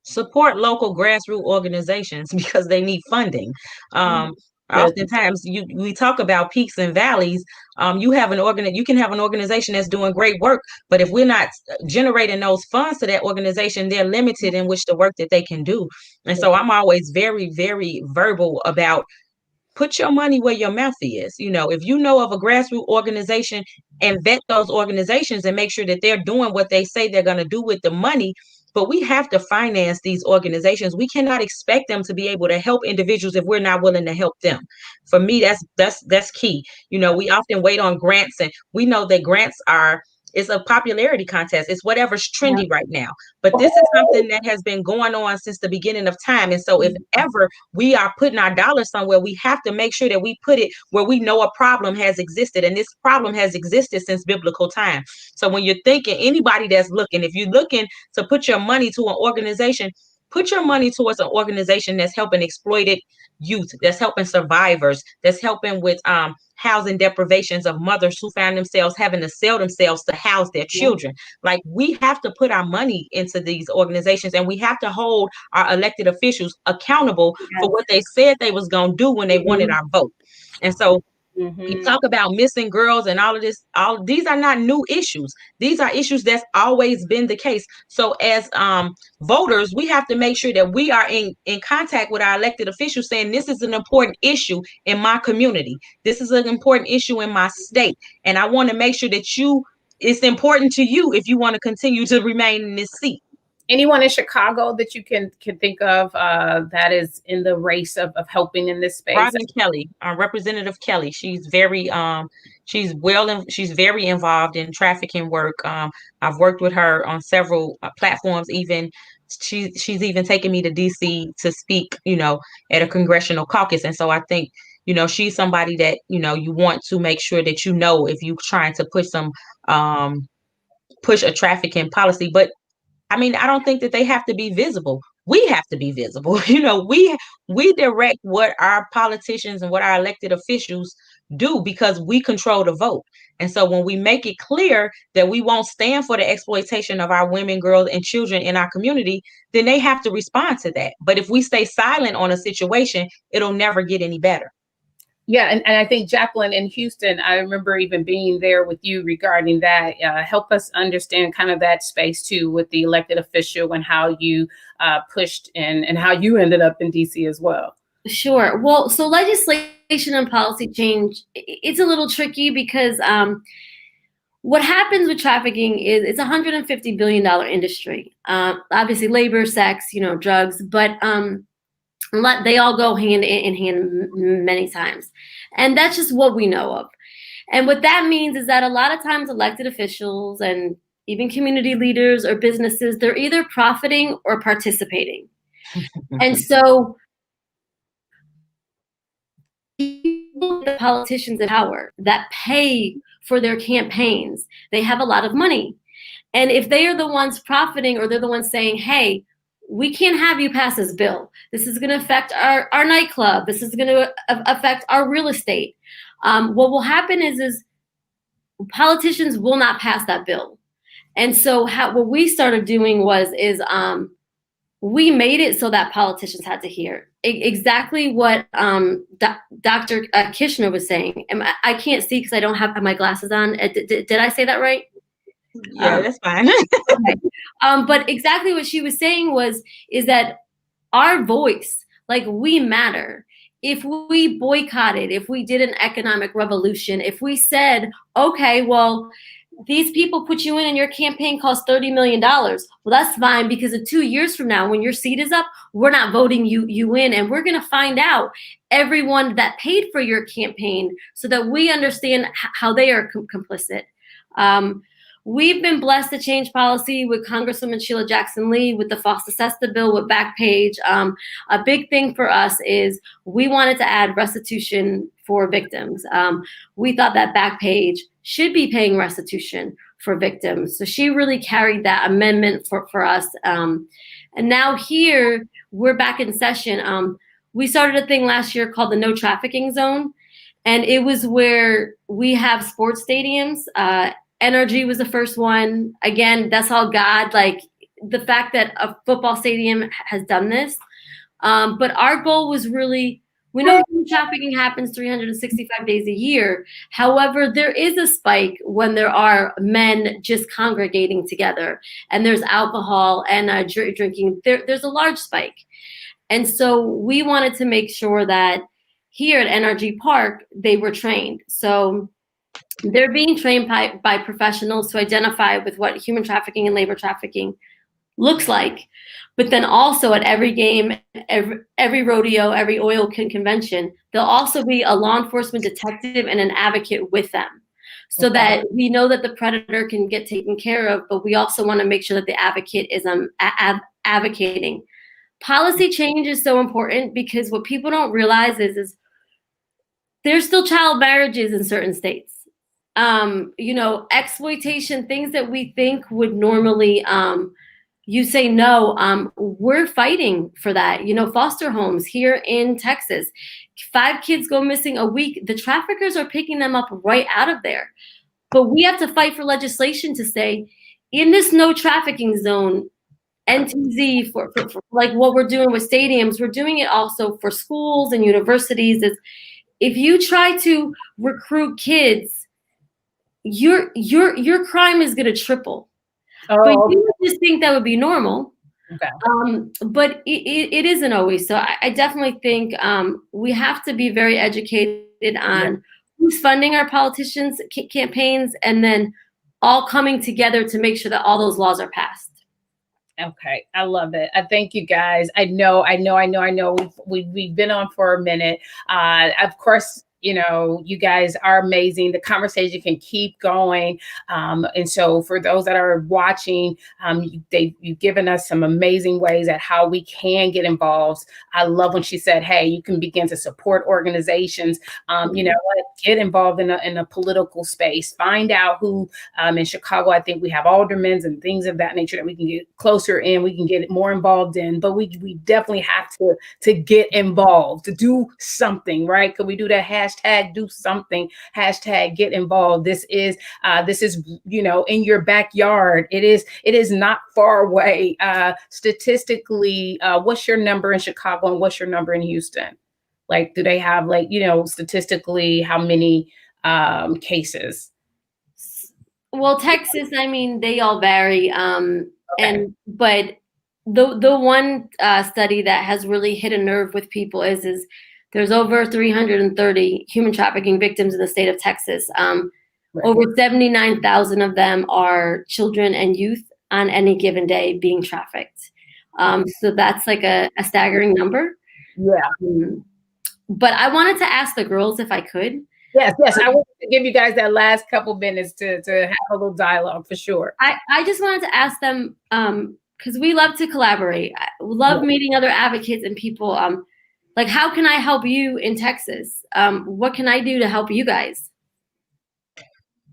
Support local grassroots organizations because they need funding. Oftentimes we talk about peaks and valleys. You can have an organization that's doing great work, but if we're not generating those funds to that organization, they're limited in which the work that they can do. And so I'm always very, very verbal about, put your money where your mouth is. If you know of a grassroots organization, and vet those organizations and make sure that they're doing what they say they're going to do with the money. But we have to finance these organizations. We cannot expect them to be able to help individuals if we're not willing to help them. For me, that's key. We often wait on grants, and we know that grants it's a popularity contest. It's whatever's trendy right now. But this is something that has been going on since the beginning of time. And so if ever we are putting our dollars somewhere, we have to make sure that we put it where we know a problem has existed. And this problem has existed since biblical time. So when you're thinking, anybody that's looking, if you're looking to put your money to an organization, Put your money towards an organization that's helping exploited youth, that's helping survivors, that's helping with housing deprivations of mothers who found themselves having to sell themselves to house their children. Like, we have to put our money into these organizations, and we have to hold our elected officials accountable for what they said they was going to do when they wanted our vote. And so you talk about missing girls and all of this, all these are not new issues. These are issues that's always been the case. So as voters, we have to make sure that we are in contact with our elected officials, saying this is an important issue in my community. This is an important issue in my state. And I want to make sure that it's important to you if you want to continue to remain in this seat. Anyone in Chicago that you can think of that is in the race of helping in this space? Robin Kelly, Representative Kelly. She's very she's very involved in trafficking work. I've worked with her on several platforms. Even she's even taken me to DC to speak, at a congressional caucus. And so I think, she's somebody that, you want to make sure that, if you're trying to push a trafficking policy. But I mean, I don't think that they have to be visible. We have to be visible. We direct what our politicians and what our elected officials do, because we control the vote. And so when we make it clear that we won't stand for the exploitation of our women, girls, and children in our community, then they have to respond to that. But if we stay silent on a situation, it'll never get any better. Yeah, and I think, Jacqueline, in Houston, I remember even being there with you regarding that. Help us understand kind of that space too, with the elected official, and how you pushed and how you ended up in DC as well. Sure. Well, so legislation and policy change, it's a little tricky because what happens with trafficking is it's a $150 billion industry. Obviously, labor, sex, drugs, but they all go hand in hand many times. And that's just what we know of. And what that means is that a lot of times elected officials and even community leaders or businesses, they're either profiting or participating. And so the politicians in power that pay for their campaigns, they have a lot of money. And if they are the ones profiting, or they're the ones saying, hey, we can't have you pass this bill. This is going to affect our nightclub. This is going to affect our real estate. What will happen is politicians will not pass that bill. And so what we started doing is we made it so that politicians had to hear exactly what Dr. Kishner was saying. And I can't see because I don't have my glasses on. Did I say that right? Yeah, that's fine. Okay. But exactly what she was saying is that our voice, like, we matter. If we boycotted, if we did an economic revolution, if we said, okay, well, these people put you in and your campaign costs $30 million. Well, that's fine, because in 2 years from now, when your seat is up, we're not voting you in, and we're going to find out everyone that paid for your campaign so that we understand how they are complicit. We've been blessed to change policy with Congresswoman Sheila Jackson Lee with the FOSTA-SESTA bill with Backpage. A big thing for us is we wanted to add restitution for victims. We thought that Backpage should be paying restitution for victims. So she really carried that amendment for us. And now here, we're back in session. We started a thing last year called the No Trafficking Zone. And it was where we have sports stadiums. NRG was the first one. Again, that's all God, like the fact that a football stadium has done this. But our goal was really, we know trafficking happens 365 days a year. However, there is a spike when there are men just congregating together and there's alcohol and drinking. There's a large spike. And so we wanted to make sure that here at NRG Park, they were trained. So they're being trained by professionals to identify with what human trafficking and labor trafficking looks like. But then also at every game, every rodeo, every oil convention, there'll also be a law enforcement detective and an advocate with them, so that we know that the predator can get taken care of, but we also want to make sure that the advocate is advocating. Policy change is so important, because what people don't realize is there's still child marriages in certain states. Exploitation, things that we think would normally you say no. We're fighting for that. You know, foster homes here in Texas, 5 kids go missing a week. The traffickers are picking them up right out of there. But we have to fight for legislation to say in this no trafficking zone, NTZ, for like what we're doing with stadiums, we're doing it also for schools and universities. Is if you try to recruit kids, your crime is going to triple. But Oh, you would just think that would be normal. okay. But it isn't always. So I definitely think we have to be very educated on who's funding our politicians' campaigns, and then all coming together to make sure that all those laws are passed. Okay, I love it. I thank you guys. I know. We've been on for a minute. Of course, you know, you guys are amazing. The conversation can keep going. And so for those that are watching, you've given us some amazing ways at how we can get involved. I love when she said, hey, you can begin to support organizations. You know, get involved in a political space. Find out who in Chicago, I think we have aldermen and things of that nature that we can get closer in, we can get more involved in, but we definitely have to get involved, to do something, right? Could we do that hashtag do something, hashtag get involved? This is you know, in your backyard. It is not far away. Statistically, what's your number in Chicago and what's your number in Houston? Like, do they have, like, you know, statistically how many cases? Well, Texas, I mean, they all vary. Okay. But the one study that has really hit a nerve with people is there's over 330 human trafficking victims in the state of Texas. Right. Over 79,000 of them are children and youth on any given day being trafficked. So that's like a staggering number. Yeah. But I wanted to ask the girls if I could. Yes. I wanted to give you guys that last couple minutes to have a little dialogue for sure. I just wanted to ask them, because we love to collaborate. I love meeting other advocates and people. Like, how can I help you in Texas? What can I do to help you guys?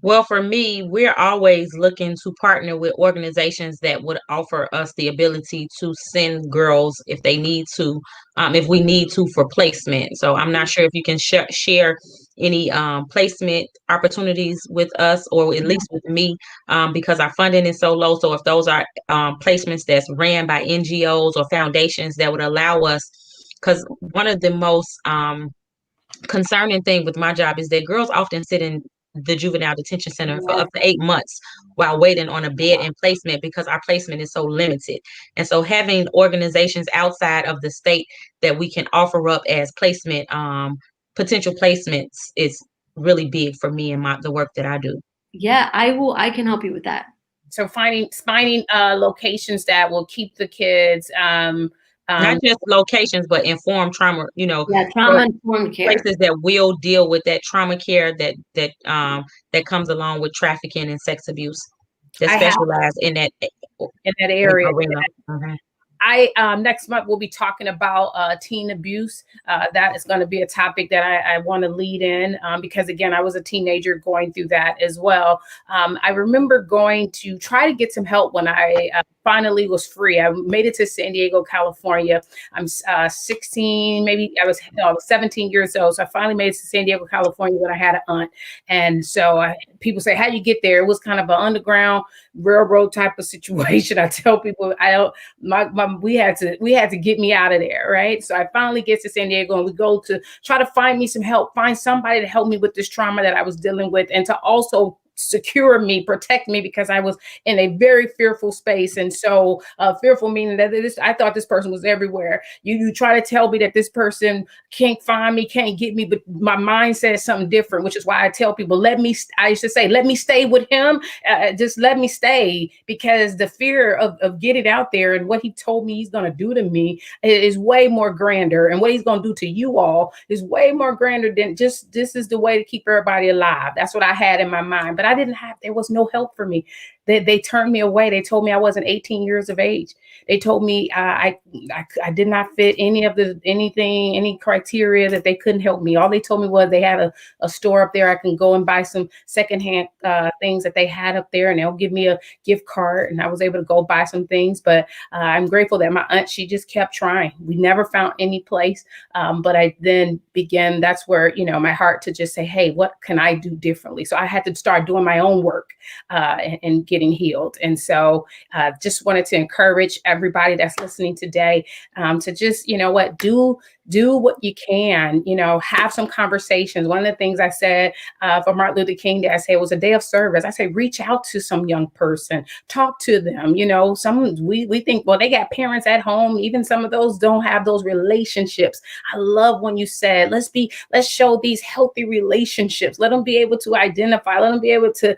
Well, for me, we're always looking to partner with organizations that would offer us the ability to send girls if they need to, if we need to, for placement. So I'm not sure if you can share any placement opportunities with us, or at least with me, because our funding is so low. So if those are placements that's ran by NGOs or foundations that would allow us, because one of the most concerning thing with my job is that girls often sit in the juvenile detention center for up to 8 months while waiting on a bed and placement, because our placement is so limited. And so having organizations outside of the state that we can offer up as placement, potential placements, is really big for me and the work that I do. Yeah, I can help you with that. So finding locations that will keep the kids not just locations, but informed trauma, you know, trauma informed care, places that will deal with that trauma care that comes along with trafficking and sex abuse, that specialize in that area. Arena. Mm-hmm. Next month we'll be talking about teen abuse. That is going to be a topic that I want to lead in, because again, I was a teenager going through that as well. I remember going to try to get some help when I finally was free. I made it to San Diego, California. I'm 16, maybe I was 17 years old. So I finally made it to San Diego, California when I had an aunt. And so people say, how do you get there? It was kind of an underground railroad type of situation. I tell people, we had to get me out of there, right? So I finally get to San Diego, and we go to try to find me some help, find somebody to help me with this trauma that I was dealing with, and to also secure me, protect me, because I was in a very fearful space. And so fearful meaning that I thought this person was everywhere. You try to tell me that this person can't find me, can't get me, but my mind says something different, which is why I tell people, I used to say, let me stay with him. Just let me stay, because the fear of getting out there and what he told me he's going to do to me is way more grander. And what he's going to do to you all is way more grander than just, this is the way to keep everybody alive. That's what I had in my mind. But there was no help for me. They turned me away. They told me I wasn't 18 years of age. they told me I did not fit any criteria, that they couldn't help me. All they told me was they had a store up there. I can go and buy some secondhand things that they had up there, and they'll give me a gift card. And I was able to go buy some things. But I'm grateful that my aunt, she just kept trying. We never found any place. But I then began, that's where, my heart to just say, hey, what can I do differently? So I had to start doing my own work and getting healed. And so just wanted to encourage everybody that's listening today to just, do what you can, have some conversations. One of the things I said for Martin Luther King Day, I say it was a day of service. I say, reach out to some young person, talk to them. Some we think, well, they got parents at home. Even some of those don't have those relationships. I love when you said, let's show these healthy relationships. Let them be able to identify, let them be able to,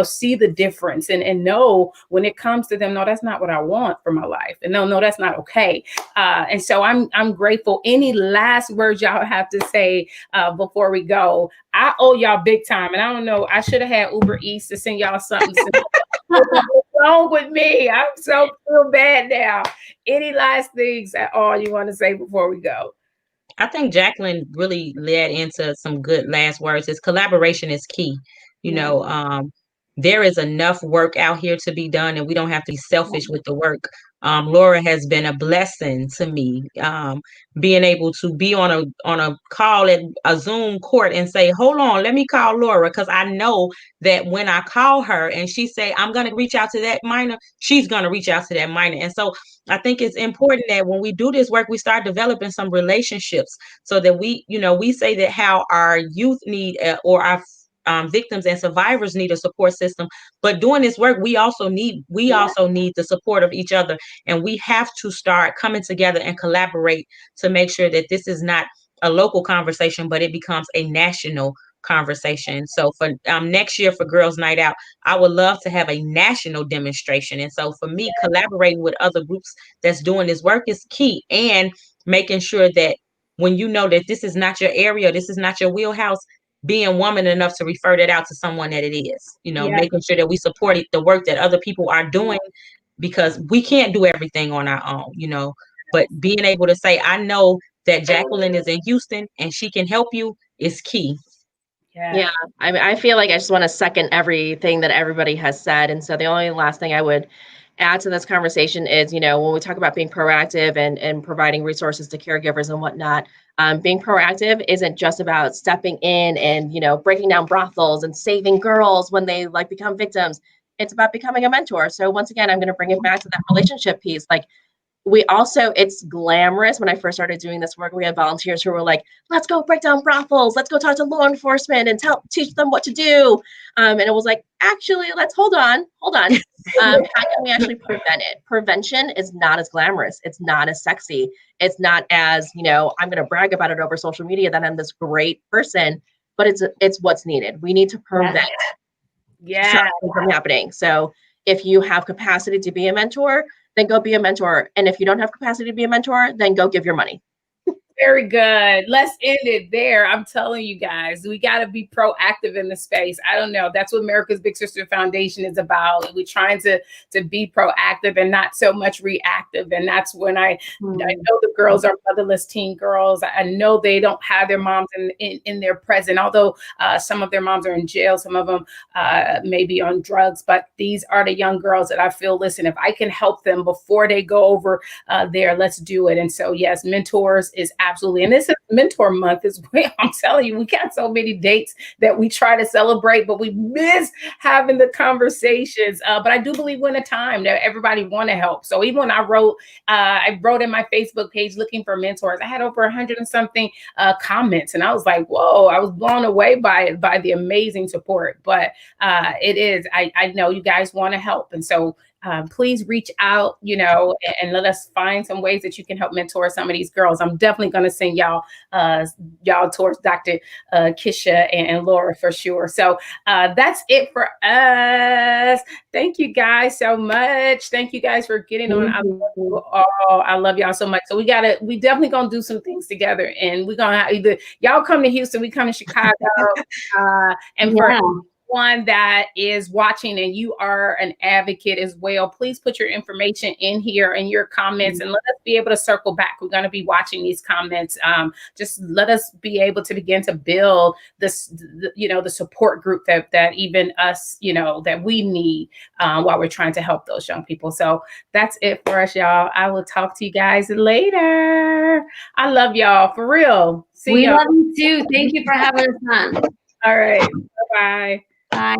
see the difference and know when it comes to them, no, that's not what I want for my life. And no, that's not okay. And so I'm grateful. Any last words y'all have to say before we go? I owe y'all big time. And I don't know, I should have had Uber Eats to send y'all something. What's wrong with me? I'm so feel bad now. Any last things at all you want to say before we go? I think Jacqueline really led into some good last words. Is collaboration is key. There is enough work out here to be done, and we don't have to be selfish with the work. Laura has been a blessing to me. Being able to be on a call at a Zoom court and say, "Hold on, let me call Laura," because I know that when I call her and she say, "I'm going to reach out to that minor," she's going to reach out to that minor. And so I think it's important that when we do this work, we start developing some relationships so that we say that how our youth need or our victims and survivors need a support system. But doing this work, we also need the support of each other, and we have to start coming together and collaborate to make sure that this is not a local conversation, but it becomes a national conversation. So for next year for Girls Night Out, I would love to have a national demonstration. And so for me, collaborating with other groups that's doing this work is key, and making sure that when you know that this is not your area, this is not your wheelhouse, being woman enough to refer that out to someone that it is, making sure that we support the work that other people are doing, because we can't do everything on our own, but being able to say, I know that Jacqueline is in Houston and she can help you is key. Yeah. I feel like I just want to second everything that everybody has said. And so the only last thing I would add to this conversation is, when we talk about being proactive and providing resources to caregivers and whatnot, being proactive isn't just about stepping in and, breaking down brothels and saving girls when they become victims. It's about becoming a mentor. So once again, I'm going to bring it back to that relationship piece. It's glamorous. When I first started doing this work, we had volunteers who were like, let's go break down brothels. Let's go talk to law enforcement and teach them what to do. And it was like, actually, let's hold on. How can we actually prevent it? Prevention is not as glamorous. It's not as sexy. It's not as, I'm going to brag about it over social media that I'm this great person, but it's what's needed. We need to prevent something from happening. So if you have capacity to be a mentor, then go be a mentor. And if you don't have capacity to be a mentor, then go give your money. Very good. Let's end it there. I'm telling you guys, we got to be proactive in the space. I don't know. That's what America's Big Sister Foundation is about. We're trying to be proactive and not so much reactive. And that's when I know the girls are motherless teen girls. I know they don't have their moms in their present, although some of their moms are in jail. Some of them may be on drugs. But these are the young girls that I feel, listen, if I can help them before they go over there, let's do it. And so, yes, mentors is absolutely. And this is mentor month as well. I'm telling you, we got so many dates that we try to celebrate, but we miss having the conversations. But I do believe we're in a time that everybody want to help. So even when I wrote in my Facebook page looking for mentors, I had over 100 and something comments. And I was like, whoa, I was blown away by the amazing support. But I know you guys want to help. And so please reach out, and let us find some ways that you can help mentor some of these girls. I'm definitely going to send y'all towards Dr. Kisha and Laura for sure. So that's it for us. Thank you guys so much. Thank you guys for getting on. I love y'all so much. So we definitely going to do some things together, and we're going to have either y'all come to Houston, we come to Chicago, and for anyone that is watching and you are an advocate as well, please put your information in here and your comments and let us be able to circle back. We're going to be watching these comments. Just let us be able to begin to build this, the support group that even us, that we need while we're trying to help those young people. So that's it for us, y'all. I will talk to you guys later. I love y'all for real. See We y'all. love you too. Thank you for having us on. All right. Bye-bye. Bye.